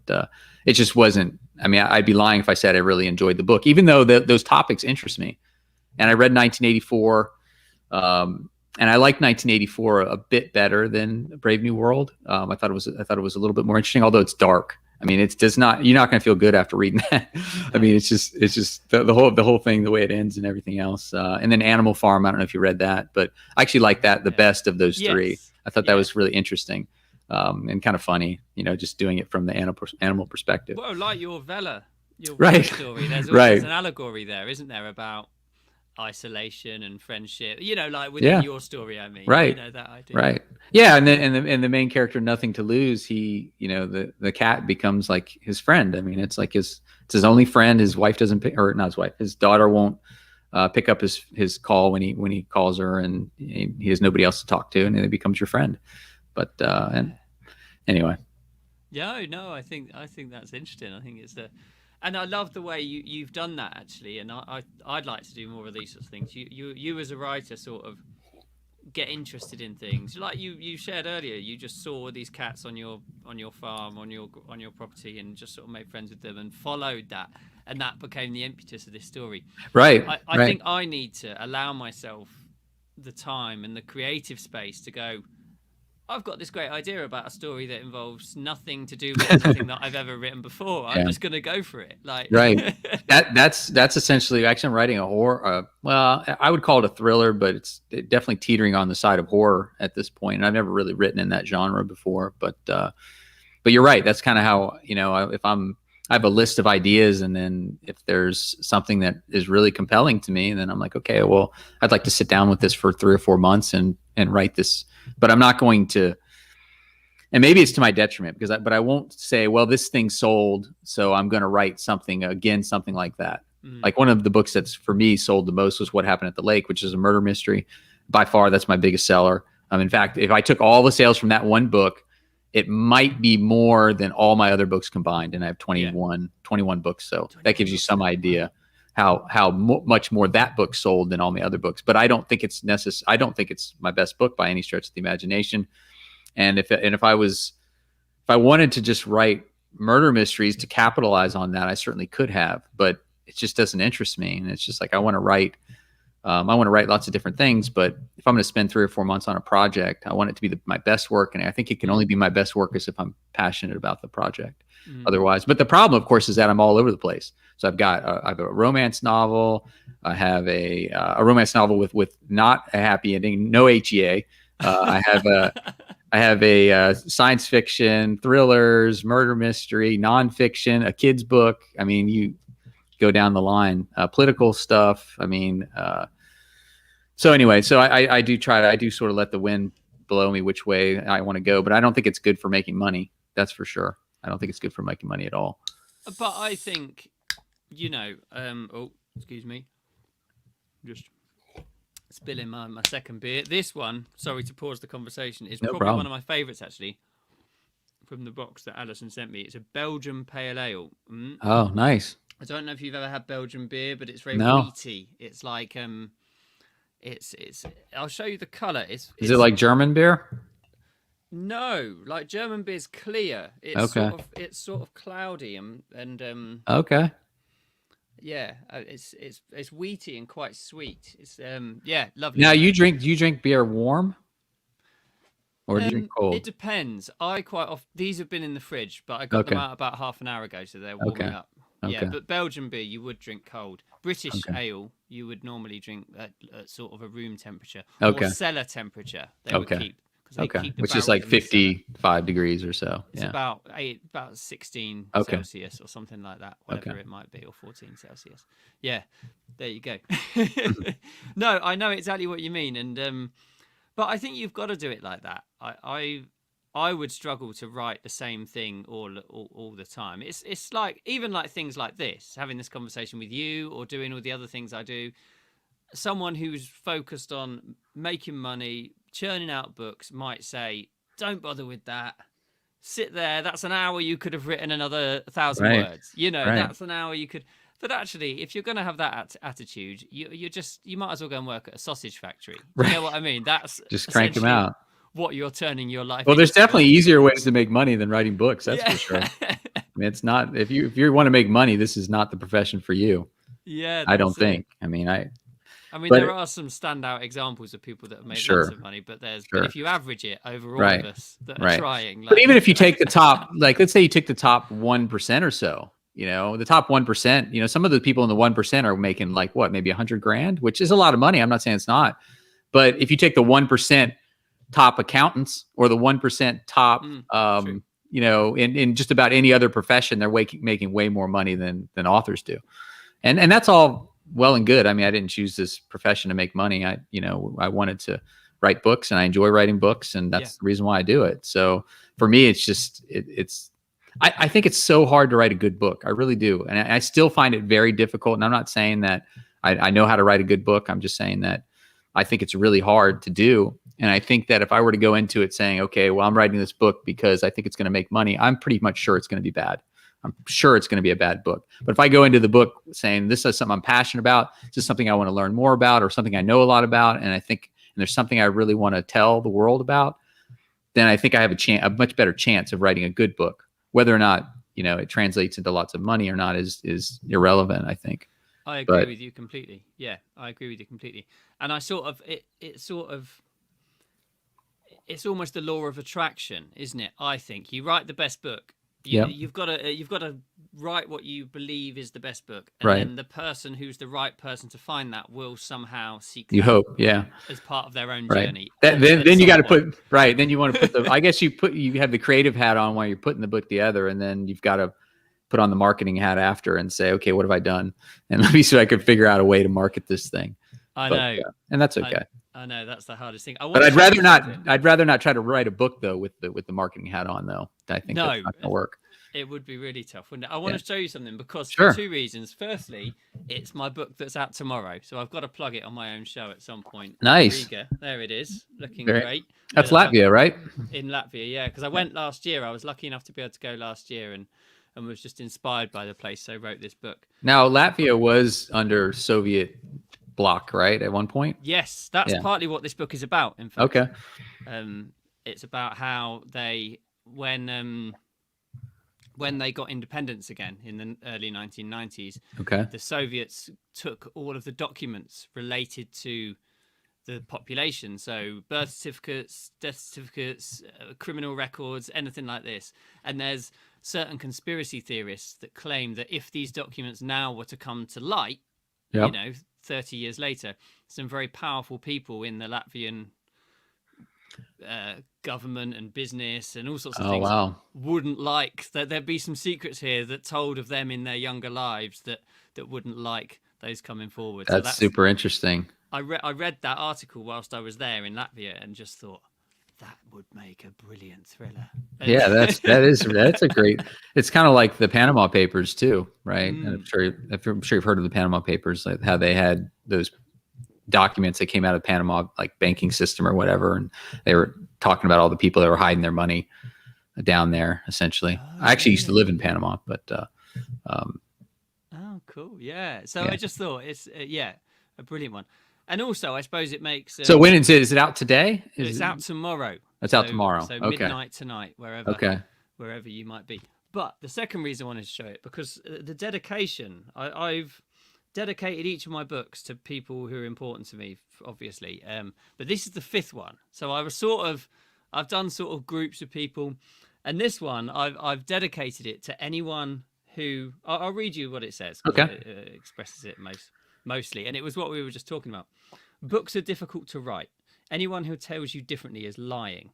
it just wasn't. I mean, I'd be lying if I said I really enjoyed the book, even though those topics interest me. And I read 1984, and I liked 1984 a bit better than Brave New World. I thought it was a little bit more interesting, although it's dark. I mean, you're not going to feel good after reading that. I mean, it's just the whole thing, the way it ends and everything else. And then Animal Farm, I don't know if you read that, but I actually liked that the best of those three. I thought that was really interesting, and kind of funny, just doing it from the animal perspective. Well, like your Vela story, there's an allegory there, isn't there, about isolation and friendship, like within your story, I mean, that idea. Right. Yeah. And the main character, Nothing to Lose, he, the cat becomes like his friend. I mean, it's like it's his only friend. His wife doesn't pick, or not his wife, his daughter won't pick up his call when he calls her, and he has nobody else to talk to, and then it becomes your friend. But and anyway. Yeah, no, I think that's interesting. I think and I love the way you've done that, actually. And I'd like to do more of these sorts of things. You as a writer sort of get interested in things. Like you shared earlier, you just saw these cats on your farm, on your property, and just sort of made friends with them and followed that, and that became the impetus of this story. Right. I think I need to allow myself the time and the creative space to go, I've got this great idea about a story that involves nothing to do with anything that I've ever written before. I'm just going to go for it. Like, right. That's essentially, actually I'm writing a horror. Well, I would call it a thriller, but it's definitely teetering on the side of horror at this point. And I've never really written in that genre before, but you're right. That's kind of how, if I have a list of ideas, and then if there's something that is really compelling to me, then I'm like, okay, well, I'd like to sit down with this for 3 or 4 months and write this, but I'm not going to, and maybe it's to my detriment but I won't say, well, this thing sold, so I'm going to write something like that. Like one of the books that's for me sold the most was What Happened at the Lake, which is a murder mystery. By far, that's my biggest seller. In fact, if I took all the sales from that one book, it might be more than all my other books combined. And I have 21 books. So that gives you some idea how much more that book sold than all my other books. But I don't think it's necessary. I don't think it's my best book by any stretch of the imagination. And if I wanted to just write murder mysteries to capitalize on that, I certainly could have, but it just doesn't interest me. And it's just like, I want to write lots of different things, but if I'm going to spend 3 or 4 months on a project, I want it to be my best work. And I think it can only be my best work if I'm passionate about the project. Otherwise. But the problem, of course, is that I'm all over the place. So I've got I have a romance novel. I have a romance novel with not a happy ending, no HEA. I have a science fiction, thrillers, murder mystery, nonfiction, a kid's book. I mean, you go down the line, political stuff. I mean, so anyway, so I do sort of let the wind blow me which way I want to go, but I don't think it's good for making money. That's for sure. I don't think it's good for making money at all. But I think, oh, excuse me. Just spilling my second beer. This one, sorry to pause the conversation, is probably one of my favorites, actually, from the box that Alison sent me. It's a Belgium Pale Ale. Oh, nice. I don't know if you've ever had Belgian beer, but it's very wheaty. It's like, it's. I'll show you the colour. Is it like German beer? No, like German beer's clear. It's sort of cloudy and okay. Yeah, it's wheaty and quite sweet. It's lovely. Now do you drink beer warm? Or do you drink cold? It depends. I quite often, these have been in the fridge, but I got them out about half an hour ago, so they're warming up. Okay. Yeah, but Belgian beer you would drink cold. British ale you would normally drink at sort of a room temperature or cellar temperature. They would keep. Which is like 55 degrees or so. It's about 16 Celsius or something like that, whatever it might be, or 14 Celsius. Yeah, there you go. No, I know exactly what you mean, and but I think you've got to do it like that. I would struggle to write the same thing all the time. It's like, even like things like this, having this conversation with you or doing all the other things I do. Someone who's focused on making money, churning out books might say, don't bother with that. Sit there. That's an hour you could have written another 1,000 words. That's an hour you could. But actually, if you're going to have that attitude, you might as well go and work at a sausage factory. You know what I mean? That's just crank them out. What you're turning your life. Well, there's definitely easier ways to make money than writing books. That's for sure. I mean, it's not, if you want to make money, this is not the profession for you. Yeah. I don't think. I mean, there are some standout examples of people that have made lots of money, but but if you average it over all of us that are trying. But even if you take the top, like, let's say you take the top 1% or so, the top 1%, some of the people in the 1% are making like maybe $100,000, which is a lot of money. I'm not saying it's not, but if you take the 1% top accountants or the 1% top, in just about any other profession, they're making way more money than authors do. And that's all well and good. I mean, I didn't choose this profession to make money. I wanted to write books, and I enjoy writing books, and that's the reason why I do it. So for me, it's just, I think it's so hard to write a good book. I really do. And I still find it very difficult. And I'm not saying that I know how to write a good book. I'm just saying that I think it's really hard to do. And I think that if I were to go into it saying, okay, well, I'm writing this book because I think it's going to make money, I'm pretty much sure it's going to be bad. I'm sure it's going to be a bad book. But if I go into the book saying this is something I'm passionate about, this is something I want to learn more about, or something I know a lot about, and there's something I really want to tell the world about, then I think I have a much better chance of writing a good book. Whether or not, it translates into lots of money or not is irrelevant, I think. I agree with you completely. Yeah, I agree with you completely. And I sort of, it's almost the law of attraction, isn't it? I think you write the best book. You've got to write what you believe is the best book, and then the person who's the right person to find that will somehow seek. You hope, as part of their own journey. Then you got to put Then you want to put the. I guess you have the creative hat on while you're putting the book together, and then you've got to put on the marketing hat after and say, okay, what have I done? And let me see if I could figure out a way to market this thing. I know, and that's okay. I know that's the hardest thing. But I'd rather not. I'd rather not try to write a book though with the marketing hat on though. I think that's not gonna work. It would be really tough, wouldn't it? I want to show you something because for two reasons. Firstly, it's my book that's out tomorrow, so I've got to plug it on my own show at some point. Nice. There it is, looking great. That's Latvia, right? In Latvia, yeah. Because I went last year. I was lucky enough to be able to go last year, and was just inspired by the place, so wrote this book. Now, Latvia was under Soviet bloc, right? At one point. Yes, that's partly what this book is about. In fact, okay. It's about how they when they got independence again in the early 1990s, the Soviets took all of the documents related to the population, so birth certificates, death certificates, criminal records, anything like this. And there's certain conspiracy theorists that claim that if these documents now were to come to light, 30 years later, some very powerful people in the Latvian government and business and all sorts of things wouldn't like that. There'd be some secrets here that told of them in their younger lives that wouldn't like those coming forward. That's super interesting. I read that article whilst I was there in Latvia and just thought that would make a brilliant thriller. Yeah, that's a great. It's kind of like the Panama Papers too, right? And I'm sure you've heard of the Panama Papers, like how they had those documents that came out of Panama, like banking system or whatever, and they were talking about all the people that were hiding their money down there. Essentially, I actually used to live in Panama, but oh, cool, yeah. So I just thought it's a brilliant one. And also, I suppose it makes. So when is it out today? It's out tomorrow. It's out tomorrow. So midnight tonight, wherever you might be. But the second reason I wanted to show it, because the dedication, I've dedicated each of my books to people who are important to me, obviously. But this is the fifth one. So I've done sort of groups of people, and this one I've dedicated it to anyone who. I'll read you what it says. It expresses it mostly, and it was what we were just talking about. Books are difficult to write. Anyone who tells you differently is lying.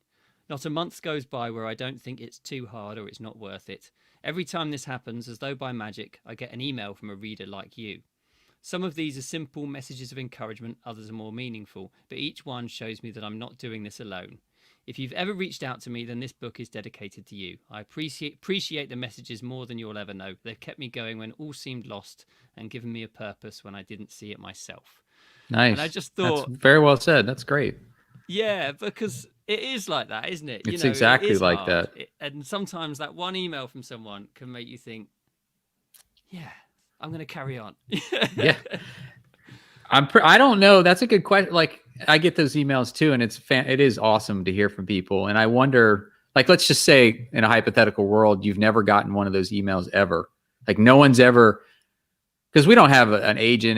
Not a month goes by where I don't think it's too hard or it's not worth it. Every time this happens, as though by magic, I get an email from a reader like you. Some of these are simple messages of encouragement, others are more meaningful, but each one shows me that I'm not doing this alone. If you've ever reached out to me, then this book is dedicated to you. I appreciate the messages more than you'll ever know. They've kept me going when all seemed lost and given me a purpose when I didn't see it myself. Nice. And I just thought... That's very well said. That's great. Yeah, because it is like that, isn't it? It's exactly like hard. That. And sometimes that one email from someone can make you think, yeah, I'm going to carry on. Yeah. I don't know. That's a good question. Like, I get those emails too, and it is awesome to hear from people. And I wonder, like, let's just say in a hypothetical world, you've never gotten one of those emails ever. Like, no one's ever, because we don't have an agent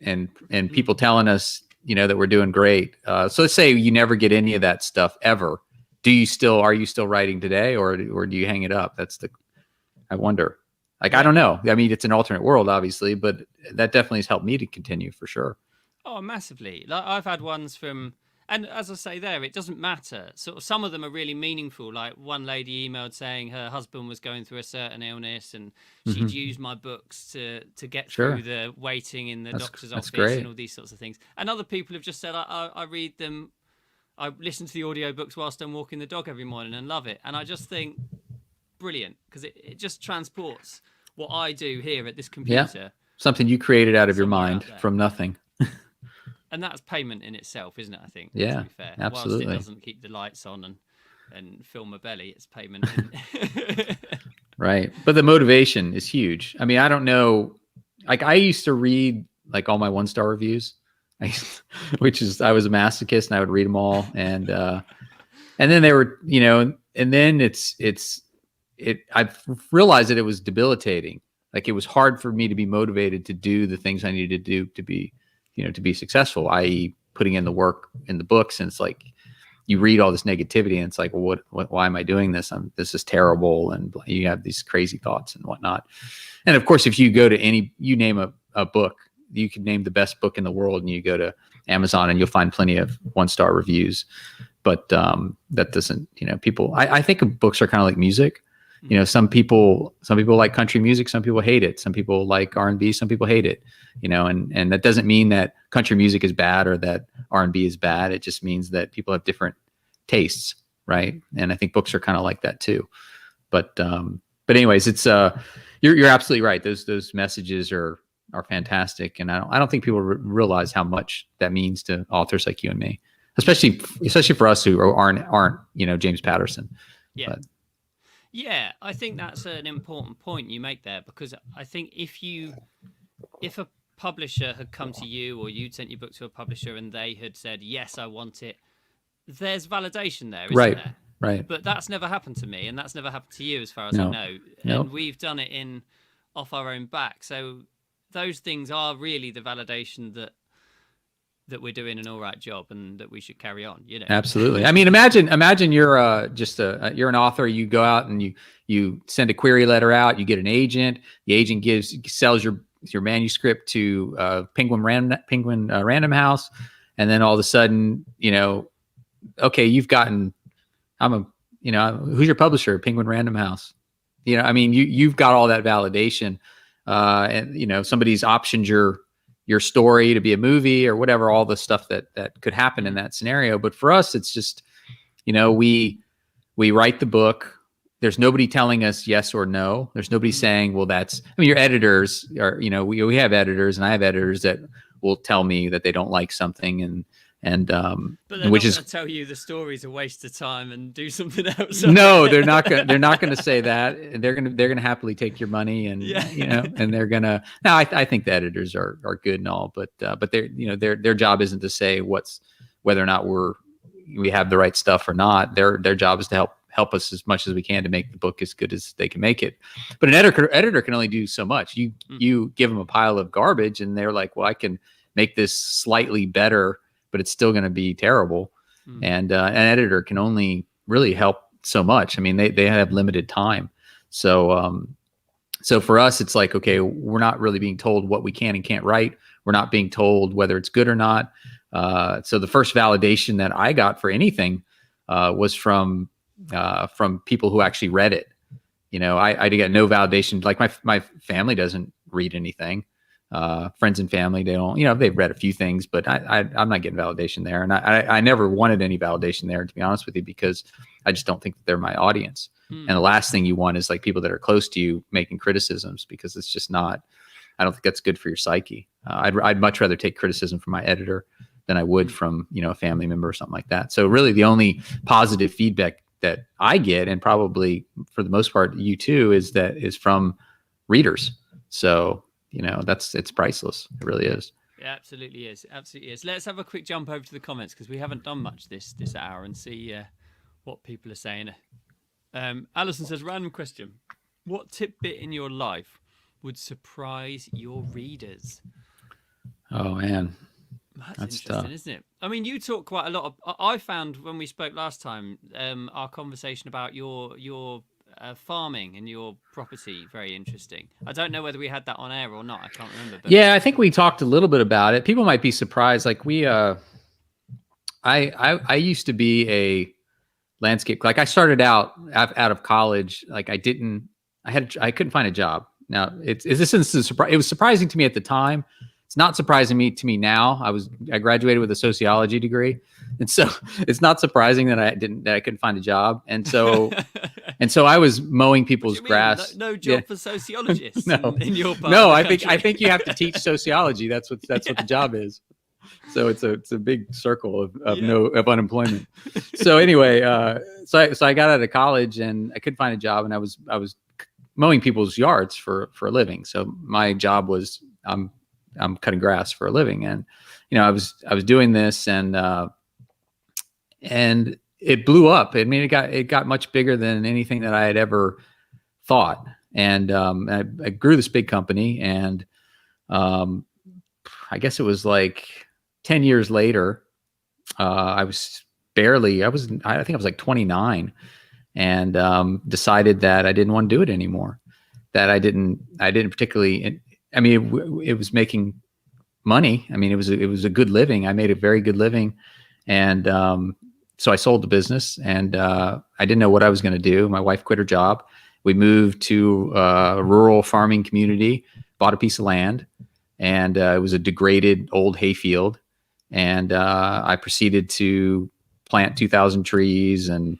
and people telling us, that we're doing great. So let's say you never get any of that stuff ever. Are you still writing today, or do you hang it up? I wonder. Like, I don't know. I mean, it's an alternate world, obviously, but that definitely has helped me to continue for sure. Oh, massively. Like, I've had ones from, and as I say there, it doesn't matter. Sort of some of them are really meaningful. Like, one lady emailed saying her husband was going through a certain illness and she'd used my books to get through the waiting in the doctor's office and all these sorts of things. And other people have just said, I read them, I listen to the audiobooks whilst I'm walking the dog every morning and love it. And I just think, brilliant, because it just transports what I do here at this computer. Yeah. Something you created out of your mind from nothing. And that's payment in itself, isn't it? I think. Yeah, to be fair. absolutely. Whilst it doesn't keep the lights on and fill my belly, it's payment. Right, but the motivation is huge. I mean, I don't know. Like, I used to read like all my 1-star reviews, which is, I was a masochist and I would read them all. And then they were, and then I realized that it was debilitating. Like it was hard for me to be motivated to do the things I needed to do to be successful, i.e. putting in the work in the books. And it's like, you read all this negativity and it's like, well, why am I doing this? This is terrible. And you have these crazy thoughts and whatnot. And of course, if you go to you name a book, you could name the best book in the world and you go to Amazon and you'll find plenty of 1-star reviews. But that doesn't, people, I think books are kind of like music. Some people like country music, some people hate it. Some people like R&B, some people hate it, and that doesn't mean that country music is bad or that R&B is bad. It just means that people have different tastes. Right. And I think books are kind of like that too. But anyways, it's, you're absolutely right. Those messages are fantastic. And I don't think people realize how much that means to authors like you and me, especially for us who aren't, James Patterson. Yeah. Yeah, I think that's an important point you make there, because I think if a publisher had come to you or you'd sent your book to a publisher and they had said, yes, I want it, there's validation there, isn't there? Right. But that's never happened to me, and that's never happened to you as far as I know. And we've done it off our own back. So those things are really the validation that we're doing an all right job and that we should carry on, Absolutely. I mean, imagine you're you're an author. You go out and you send a query letter out. You get an agent. The agent sells your manuscript to Penguin Random House, and then all of a sudden, okay, you've gotten. Who's your publisher? Penguin Random House. You've got all that validation, and somebody's optioned your story to be a movie or whatever, all the stuff that could happen in that scenario. But for us, it's just, we write the book. There's nobody telling us yes or no. There's nobody saying, well, your editors are, we have editors, and I have editors that will tell me that they don't like something but they're not going to tell you the story's a waste of time and do something else. No, they're not going to say that. They're going to happily take your money and and they're going to. Now, I think the editors are good and all, but their job isn't to say whether or not we have the right stuff or not. Their job is to help us as much as we can to make the book as good as they can make it. But an editor can only do so much. You give them a pile of garbage and they're like, well, I can make this slightly better, but it's still going to be terrible. And an editor can only really help so much. I mean, they have limited time. So for us, it's like, okay, we're not really being told what we can and can't write. We're not being told whether it's good or not. So the first validation that I got for anything was from people who actually read it. I get no validation. Like my family doesn't read anything. Friends and family, they don't, they've read a few things, but I'm not getting validation there. And I never wanted any validation there, to be honest with you, because I just don't think that they're my audience. And the last thing you want is like people that are close to you making criticisms, because it's just not, I don't think that's good for your psyche. I'd much rather take criticism from my editor than I would from, a family member or something like that. So really the only positive feedback that I get, and probably for the most part, you too, is from readers. So, it's priceless. It really is. It absolutely is. Absolutely is. Let's have a quick jump over to the comments, because we haven't done much this hour, and see what people are saying. Alison says, random question. What tidbit in your life would surprise your readers? Oh, man. That's interesting, tough, isn't it? I mean, you talk quite a lot of, I found when we spoke last time, our conversation about your farming and your property very interesting. I don't know whether we had that on air or not. I can't remember. But... Yeah, I think we talked a little bit about it. People might be surprised. Like I used to be a landscape. Like I started out of college. Like I couldn't find a job. Now it was surprising to me at the time. It's not surprising to me now. I graduated with a sociology degree, and so it's not surprising that I couldn't find a job. And so I was mowing people's grass. No job for sociologists. No, in your part no. Of the I think you have to teach sociology. That's what the job is. So it's a big circle of unemployment. So anyway, so I got out of college and I couldn't find a job, and I was mowing people's yards for a living. So my job was I'm cutting grass for a living. And, I was doing this, and it blew up. I mean, it got much bigger than anything that I had ever thought. And I grew this big company, and I guess it was like 10 years later, I think I was like 29, and decided that I didn't want to do it anymore. That I didn't particularly, I mean, it was making money. I mean, it was a good living. I made a very good living. And so I sold the business, and I didn't know what I was going to do. My wife quit her job. We moved to a rural farming community, bought a piece of land, and it was a degraded old hayfield. And I proceeded to plant 2,000 trees and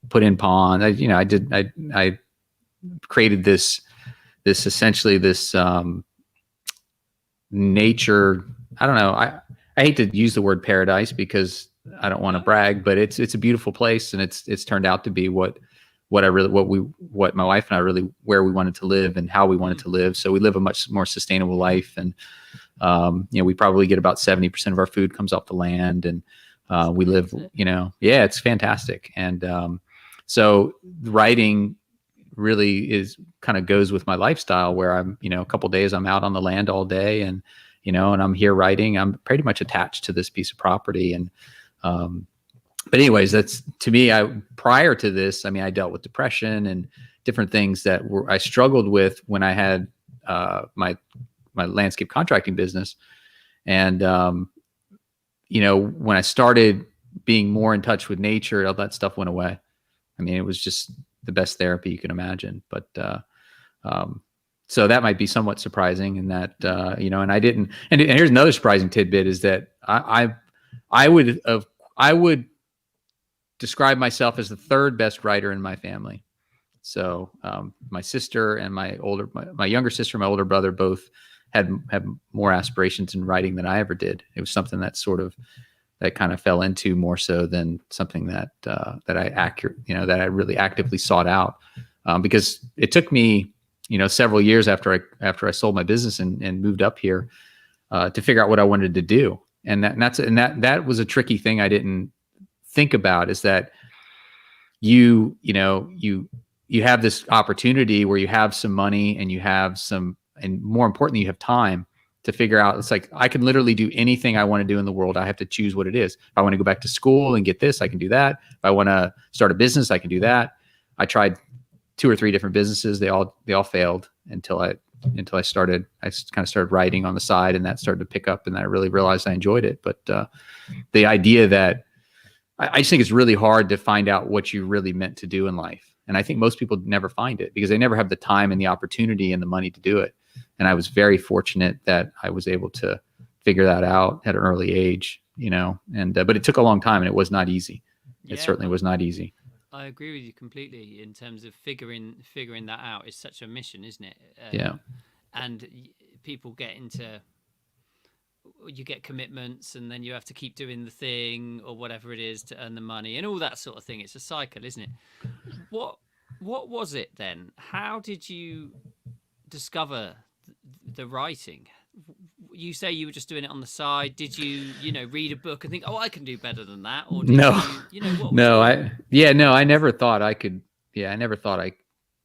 put in ponds. I created this essentially this nature. I don't know. I hate to use the word paradise because I don't want to brag, but it's a beautiful place, and it's turned out to be what my wife and I really, where we wanted to live and how we wanted to live. So we live a much more sustainable life, and we probably get about 70% of our food comes off the land, and we live, it's fantastic. And so writing really kind of goes with my lifestyle, where I'm, a couple of days I'm out on the land all day, and I'm here writing. I'm pretty much attached to this piece of property. And but anyways, that's, to me, prior to this, I mean, I dealt with depression and different things that I struggled with when I had my landscape contracting business. And when I started being more in touch with nature, all that stuff went away. I mean, it was just the best therapy you can imagine. But so that might be somewhat surprising in that, and I didn't. And here's another surprising tidbit, is that I would describe myself as the third best writer in my family. So my sister and my younger sister, my older brother, both had more aspirations in writing than I ever did. It was something that kind of fell into more so than something that I really actively sought out, because it took me, several years after I sold my business and moved up here to figure out what I wanted to do. And that was a tricky thing I didn't think about, is that you have this opportunity where you have some money, and you have and more importantly, you have time to figure out. It's like, I can literally do anything I want to do in the world. I have to choose what it is. If I want to go back to school and get this, I can do that. If I want to start a business, I can do that. I tried 2 or 3 different businesses. They all failed until I kind of started writing on the side, and that started to pick up, and I really realized I enjoyed it. But the idea that I just think it's really hard to find out what you really meant to do in life. And I think most people never find it because they never have the time and the opportunity and the money to do it. And I was very fortunate that I was able to figure that out at an early age, but it took a long time, and it was not easy. It certainly was not easy. I agree with you completely in terms of figuring that out. Is such a mission, isn't it? Yeah. And people you get commitments, and then you have to keep doing the thing or whatever it is to earn the money and all that sort of thing. It's a cycle, isn't it? What was it then? How did you discover the writing? You say you were just doing it on the side. Did you, read a book and think, "Oh, I can do better than that"? Or did I never thought I could. Yeah, I never thought I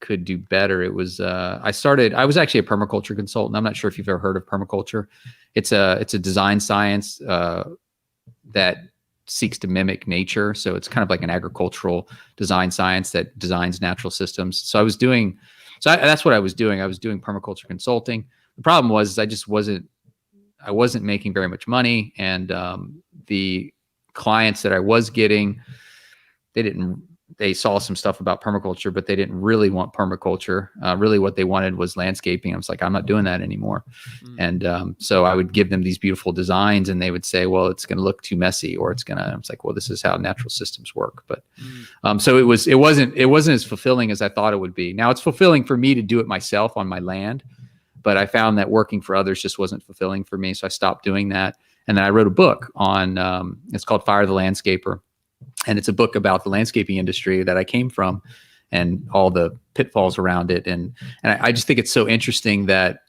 could do better. It was I was actually a permaculture consultant. I'm not sure if you've ever heard of permaculture. It's a design science that seeks to mimic nature. So it's kind of like an agricultural design science that designs natural systems. So that's what I was doing. I was doing permaculture consulting. The problem was I wasn't making very much money, and the clients that I was getting, they saw some stuff about permaculture, but they didn't really want permaculture. Really what they wanted was landscaping. I was like, I'm not doing that anymore. And so I would give them these beautiful designs, and they would say, well, it's going to look too messy, or I was like, well, this is how natural systems work. But so it wasn't as fulfilling as I thought it would be. Now it's fulfilling for me to do it myself on my land, but I found that working for others just wasn't fulfilling for me. So I stopped doing that. And then I wrote a book on, it's called Fire the Landscaper. And it's a book about the landscaping industry that I came from and all the pitfalls around it. And I just think it's so interesting that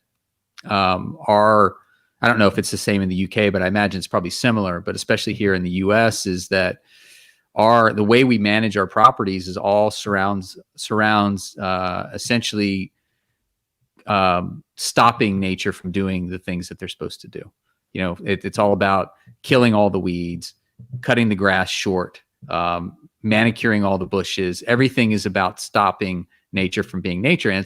I don't know if it's the same in the UK, but I imagine it's probably similar, but especially here in the US, is that the way we manage our properties is all surrounds essentially stopping nature from doing the things that they're supposed to do. It's all about killing all the weeds, cutting the grass short, manicuring all the bushes. Everything is about stopping nature from being nature. And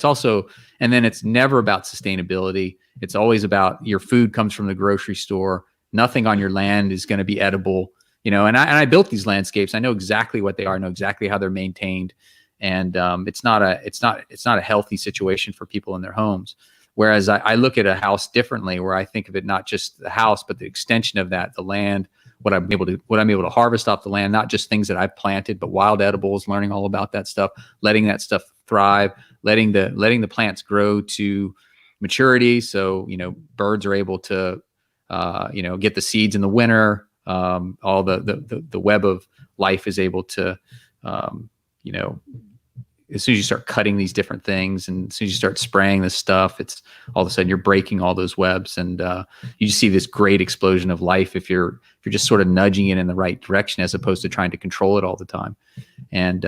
then it's never about sustainability. It's always about your food comes from the grocery store. Nothing on your land is going to be edible. And I built these landscapes. I know exactly what they are. I know exactly how they're maintained. And it's not a healthy situation for people in their homes. Whereas I look at a house differently, where I think of it not just the house, but the extension of that, the land, what I'm able to harvest off the land, not just things that I've planted, but wild edibles, learning all about that stuff, letting that stuff thrive, letting the plants grow to maturity. So, birds are able to, get the seeds in the winter. All the web of life is able to, as soon as you start cutting these different things and as soon as you start spraying this stuff, it's all of a sudden you're breaking all those webs, and you just see this great explosion of life if you're just sort of nudging it in the right direction as opposed to trying to control it all the time. And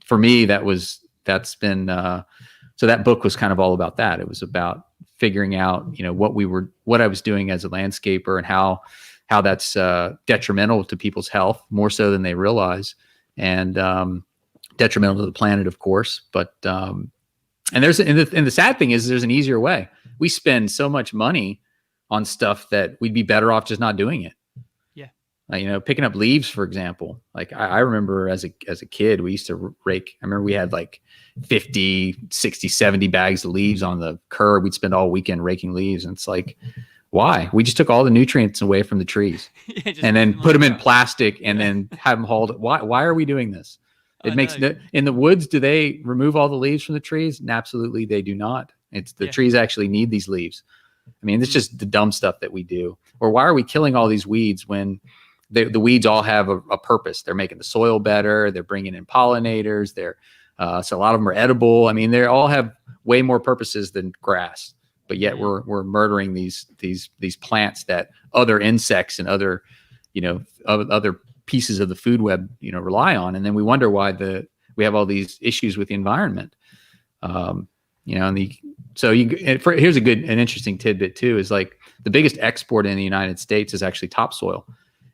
for me, that's been so that book was kind of all about that. It was about figuring out what I was doing as a landscaper and how that's detrimental to people's health more so than they realize, and detrimental to the planet, of course. But and the sad thing is there's an easier way. We spend so much money on stuff that we'd be better off just not doing it. Yeah. Picking up leaves, for example. Like I remember as a kid, we used to rake. I remember we had like 50, 60, 70 bags of leaves on the curb. We'd spend all weekend raking leaves. And it's like, why? We just took all the nutrients away from the trees and then put them in plastic and then have them hauled. Why are we doing this? It makes in the woods. Do they remove all the leaves from the trees? And absolutely, they do not. It's the trees actually need these leaves. I mean, it's just the dumb stuff that we do. Or why are we killing all these weeds when the weeds all have a purpose? They're making the soil better. They're bringing in pollinators. So a lot of them are edible. I mean, they all have way more purposes than grass. But yet we're murdering these plants that other insects and other pieces of the food web rely on, and then we wonder why we have all these issues with the environment. Here's an interesting tidbit too, is like the biggest export in the United States is actually topsoil,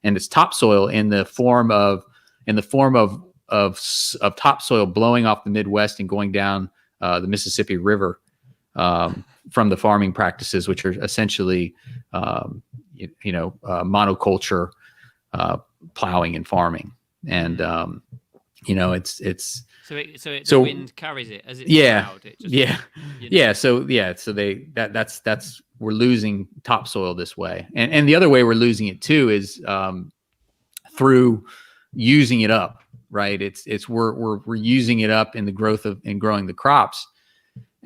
and it's topsoil in the form of topsoil blowing off the Midwest and going down the Mississippi River from the farming practices, which are essentially monoculture plowing and farming. And the wind carries it as it's plowed. So we're losing topsoil this way, and the other way we're losing it too is through using it up, right? We're using it up in the growth of and growing the crops.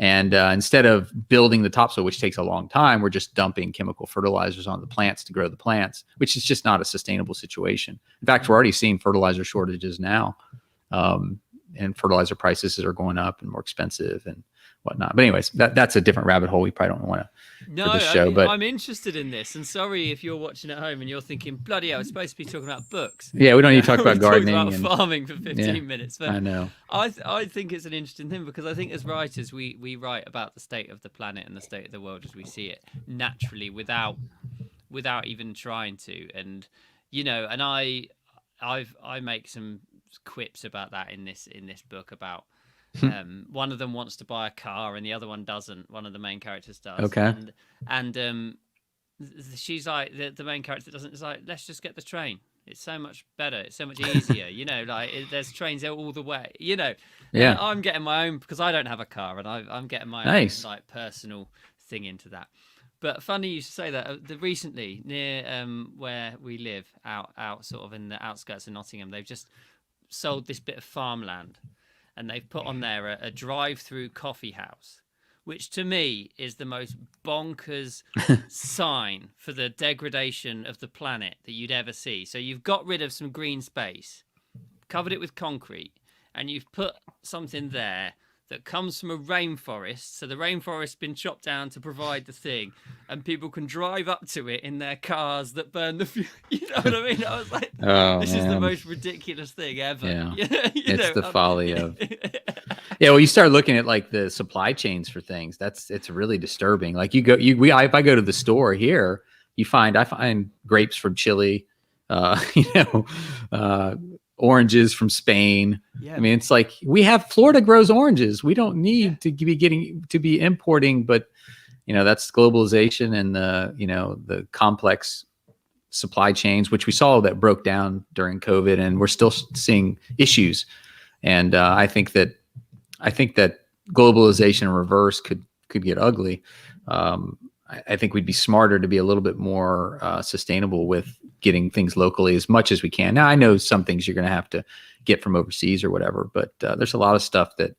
And instead of building the topsoil, which takes a long time, we're just dumping chemical fertilizers on the plants to grow the plants, which is just not a sustainable situation. In fact, we're already seeing fertilizer shortages now, and fertilizer prices are going up and more expensive and whatnot. But anyways, that's a different rabbit hole. We probably don't want to for this show. But I'm interested in this. And sorry if you're watching at home and you're thinking, bloody hell, we're supposed to be talking about books. Yeah, we don't need to talk about gardening about farming for 15 minutes. But I know. I think it's an interesting thing, because I think as writers we write about the state of the planet and the state of the world as we see it naturally without even trying to. And and I make some quips about that in this book about one of them wants to buy a car and the other one doesn't. One of the main characters does. Okay. And she's like, the main character doesn't. It's like, let's just get the train. It's so much better. It's so much easier. There's trains all the way. Yeah. And I'm getting my own, because I don't have a car, and I'm getting my own like personal thing into that. But funny you should say that. Recently, near where we live, out sort of in the outskirts of Nottingham, they've just sold this bit of farmland, and they've put on there a drive-through coffee house, which to me is the most bonkers sign for the degradation of the planet that you'd ever see. So you've got rid of some green space, covered it with concrete, and you've put something there that comes from a rainforest. So the rainforest's been chopped down to provide the thing, and people can drive up to it in their cars that burn the fuel. You know what I mean? I was like, this is the most ridiculous thing ever. Yeah. It's the folly of. Yeah, well, you start looking at like the supply chains for things. It's really disturbing. Like if I go to the store here, I find grapes from Chile, oranges from Spain. Yeah. I mean, it's like Florida grows oranges. We don't need to be importing, but that's globalization and the complex supply chains, which we saw that broke down during COVID, and we're still seeing issues. And I think that globalization in reverse could get ugly. I think we'd be smarter to be a little bit more sustainable with getting things locally as much as we can. Now, I know some things you're going to have to get from overseas or whatever, but there's a lot of stuff that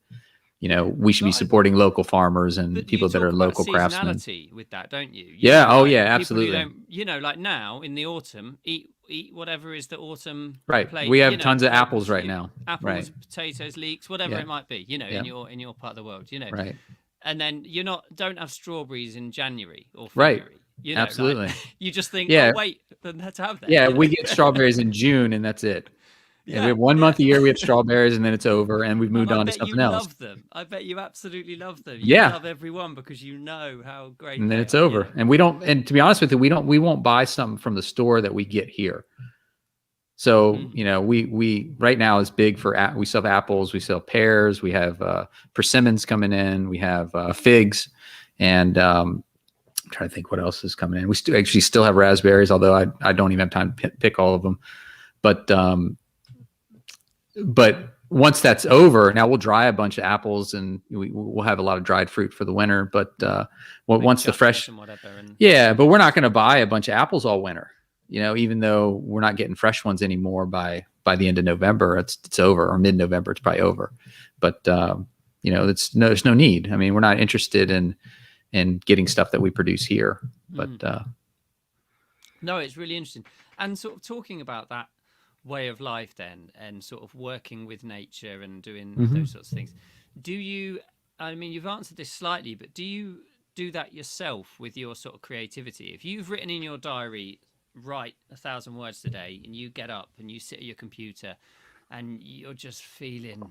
we should be supporting local farmers and people that are local craftsmen. With that, don't you? Yeah. Oh, yeah. Absolutely. Like now in the autumn, eat whatever is the autumn. Right. Plate, we have tons of apples right now. Apples, right. Potatoes, leeks, whatever it might be. In your part of the world. Right. And then don't have strawberries in January or February. Right. Absolutely. You just think, oh wait, then let's have that. Yeah, we get strawberries in June, and that's it. Yeah, we have 1 month a year we have strawberries, and then it's over, and we've moved on to something else. Love them. I bet you absolutely love them. You love everyone because you know how great. And then it's over, and we don't. And to be honest with you, we won't buy something from the store that we get here. So we right now is big for we sell apples, we sell pears, we have persimmons coming in, we have figs, and I'm trying to think what else is coming in. We still have raspberries, although I don't even have time to pick all of them. But once that's over, now we'll dry a bunch of apples, and we'll have a lot of dried fruit for the winter. But once the fresh, but we're not going to buy a bunch of apples all winter. Even though we're not getting fresh ones anymore by the end of November, it's over, or mid-November, it's probably over. But there's no need. I mean, we're not interested in getting stuff that we produce here. But no, it's really interesting. And sort of talking about that way of life then, and sort of working with nature and doing those sorts of things. You've answered this slightly, but do you do that yourself with your sort of creativity? If you've written in your diary, write 1,000 words today, and you get up and you sit at your computer and you're just feeling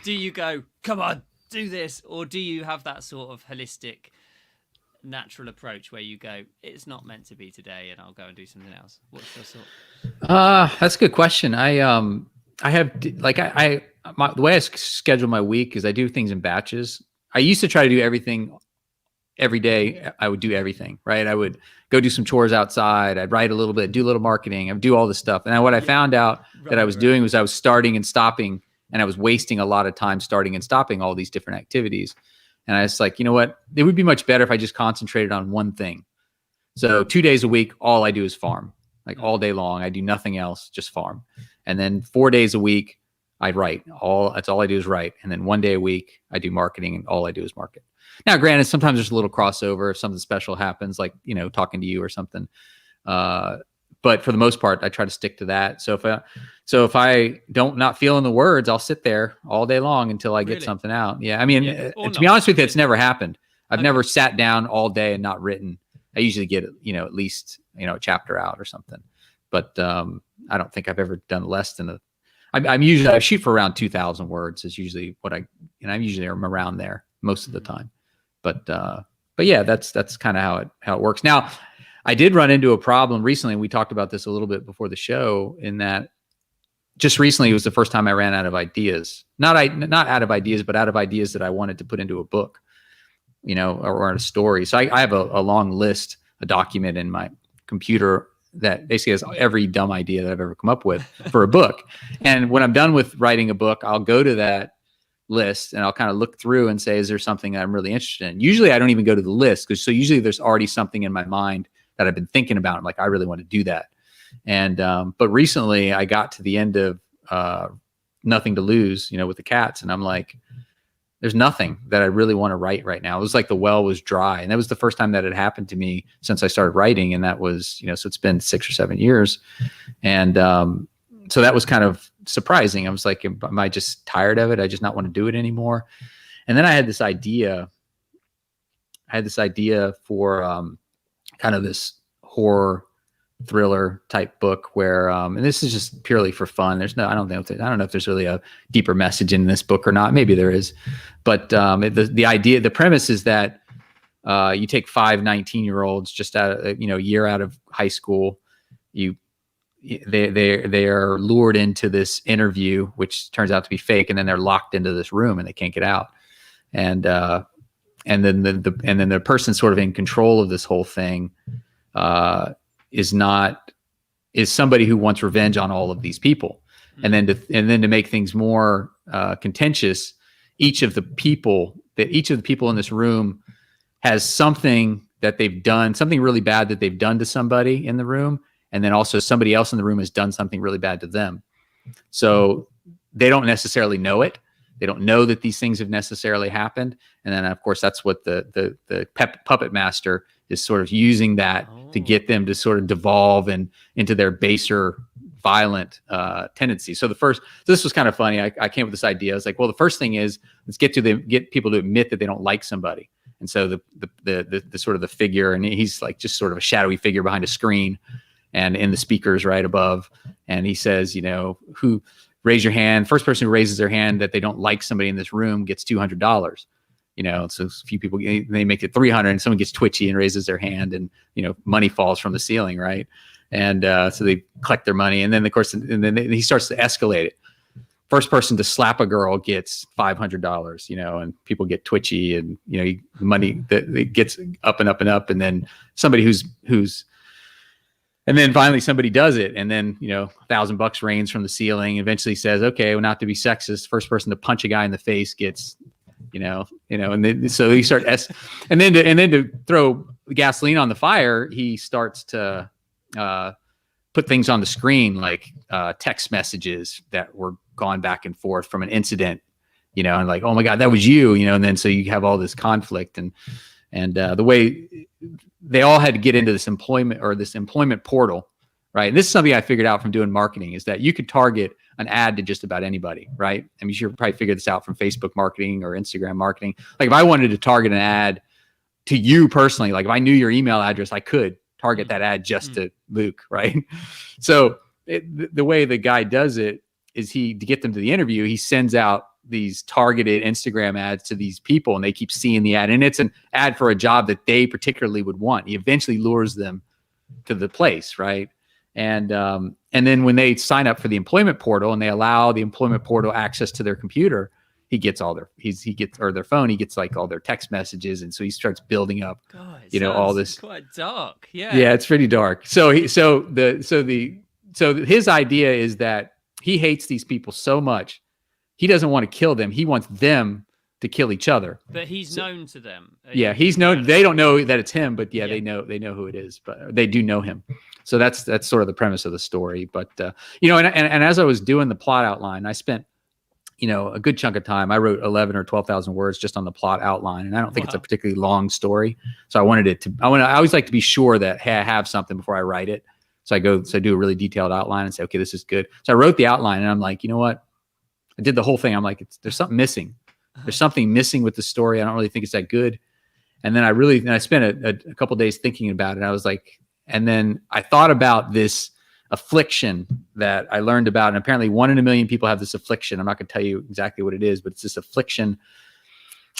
do you go, come on, do this, or do you have that sort of holistic natural approach where you go, it's not meant to be today and I'll go and do something else? What's your sort? That's a good question. The way I schedule my week is I do things in batches. I used to try to do everything every day. I would do everything, right? I would go do some chores outside. I'd write a little bit, do a little marketing. I'd do all this stuff. And what I found out that I was doing was I was starting and stopping, and I was wasting a lot of time starting and stopping all these different activities. And I was like, you know what? It would be much better if I just concentrated on one thing. So 2 days a week, all I do is farm. Like all day long, I do nothing else, just farm. And then 4 days a week, I write. That's all I do is write. And then 1 day a week, I do marketing, and all I do is market. Now, granted, sometimes there's a little crossover if something special happens, like, talking to you or something. But for the most part, I try to stick to that. So if I not feeling the words, I'll sit there all day long until I get something out. Yeah. I mean, to be honest with you, it's never happened. I've never sat down all day and not written. I usually get, at least, a chapter out or something. But I don't think I've ever done less than I shoot for around 2,000 words is usually what I usually am around there most of the time. But yeah, that's kind of how it works. Now, I did run into a problem recently, and we talked about this a little bit before the show, in that just recently it was the first time I ran out of ideas. Not out of ideas, but out of ideas that I wanted to put into a book, or a story. So I have a long list, a document in my computer that basically has every dumb idea that I've ever come up with for a book. And when I'm done with writing a book, I'll go to that list and I'll kind of look through and say, is there something that I'm really interested in? Usually I don't even go to the list, because usually there's already something in my mind that I've been thinking about. I'm like, I really want to do that. And but recently I got to the end of Nothing to Lose, with the cats, and I'm like, there's nothing that I really want to write right now. It was like the well was dry, and that was the first time that had happened to me since I started writing, and that was, so it's been 6 or 7 years, and so that was kind of surprising. I was like, am I just tired of it? I just not want to do it anymore. And then I had this idea. For kind of this horror thriller type book where, and this is just purely for fun. I don't know if there's really a deeper message in this book or not. Maybe there is, but the premise is that you take 5 19-year-olds just out of, a year out of high school. They are lured into this interview, which turns out to be fake, and then they're locked into this room and they can't get out. And then the person sort of in control of this whole thing is somebody who wants revenge on all of these people. And then to make things more contentious, each of the people in this room has something that they've done, something really bad that they've done to somebody in the room. And then also somebody else in the room has done something really bad to them. So they don't necessarily know it. They don't know that these things have necessarily happened. And then, of course, that's what the puppet master is sort of using that to get them to sort of devolve into their baser, violent tendencies. So this was kind of funny. I came up with this idea. I was like, well, the first thing is let's get people to admit that they don't like somebody. And so the sort of the figure, and he's like just sort of a shadowy figure behind a screen and in the speakers right above. And he says, who raise your hand. First person who raises their hand that they don't like somebody in this room gets $200. So a few people, they make it 300 and someone gets twitchy and raises their hand and, money falls from the ceiling. Right. And so they collect their money. And then of course, and then he starts to escalate it. First person to slap a girl gets $500, and people get twitchy and, the money that it gets up and up and up. And then somebody and then finally somebody does it. And then, $1,000 rains from the ceiling, eventually says, okay, well, not to be sexist, first person to punch a guy in the face gets, and then, so he start and then to throw gasoline on the fire, he starts to put things on the screen, like text messages that were gone back and forth from an incident, and like, oh my God, that was you, and then, so you have all this conflict and the way they all had to get into this employment portal, right? And this is something I figured out from doing marketing, is that you could target an ad to just about anybody, right? I mean, you should probably figure this out from Facebook marketing or Instagram marketing. Like if I wanted to target an ad to you personally, like if I knew your email address, I could target that ad just to Luke, right? So the way the guy does it is to get them to the interview, he sends out these targeted Instagram ads to these people and they keep seeing the ad, and it's an ad for a job that they particularly would want. He eventually lures them to the place, right? And then when they sign up for the employment portal and they allow the employment portal access to their computer, he gets all their phone, he gets like all their text messages, and so he starts building up, all this. Quite dark, yeah. Yeah, it's pretty dark. So his idea is that he hates these people so much, he doesn't want to kill them. He wants them to kill each other. But he's known to them. He's known. They don't know that it's him, but they know who it is. But they do know him. So that's sort of the premise of the story. But and as I was doing the plot outline, I spent a good chunk of time. I wrote 11 or 12,000 words just on the plot outline, and I don't think it's a particularly long story. So I always like to be sure that, hey, I have something before I write it. So I do a really detailed outline and say, okay, this is good. So I wrote the outline, and I'm like, you know what? I did the whole thing. I'm like, there's something missing. There's something missing with the story. I don't really think it's that good. And then I spent a couple of days thinking about it. I was like, and then I thought about this affliction that I learned about. And apparently 1 in a million people have this affliction. I'm not going to tell you exactly what it is, but it's this affliction.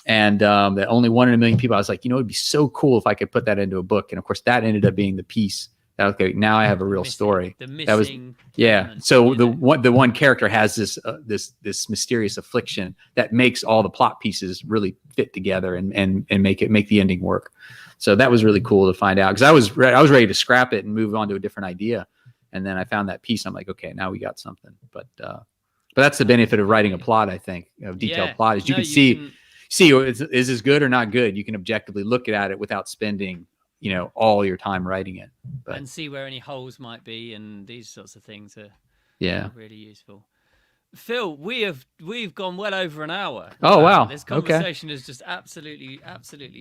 And that only 1 in a million people, I was like, it'd be so cool if I could put that into a book. And of course that ended up being the piece. Okay, now I have a real story. So the one character has this mysterious affliction that makes all the plot pieces really fit together and make the ending work. So that was really cool to find out, because I was ready to scrap it and move on to a different idea, and then I found that piece. I'm like, okay, now we got something. But that's the benefit of writing a plot, I think, of detailed plot, is you can see is this good or not good. You can objectively look at it without spending all your time writing it, and see where any holes might be, and these sorts of things are really useful. Phil, we've gone well over an hour. Oh wow! This conversation has just absolutely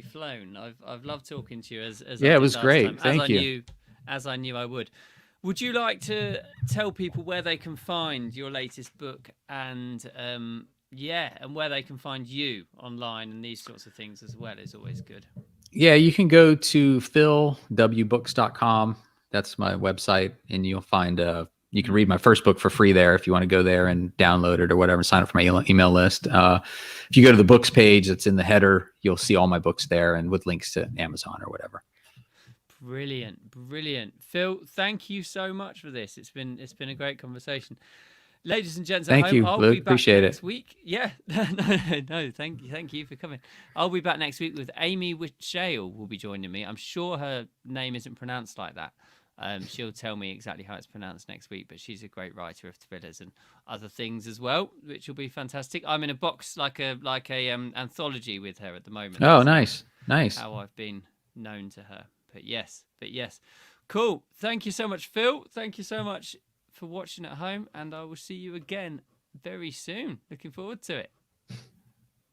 flown. I've loved talking to you as it was great. Thank you. As I knew I would. Would you like to tell people where they can find your latest book and and where they can find you online and these sorts of things as well is always good. Yeah, you can go to philwbooks.com. That's my website, and you'll find you can read my first book for free there if you want to go there and download it or whatever, sign up for my email list. If you go to the books page that's in the header, you'll see all my books there and with links to Amazon or whatever. Brilliant. Phil, thank you so much for this. It's been a great conversation. Ladies and gents at home, thank you, I'll Luke. be back Appreciate next it. week. Yeah, no, thank you for coming. I'll be back next week with Amy Witchale will be joining me. I'm sure her name isn't pronounced like that. She'll tell me exactly how it's pronounced next week, but she's a great writer of thrillers and other things as well, which will be fantastic. I'm in a box like a anthology with her at the moment. Oh, nice. How I've been known to her. But yes. Cool. Thank you so much, Phil. Thank you so much for watching at home, and I will see you again very soon. Looking forward to it.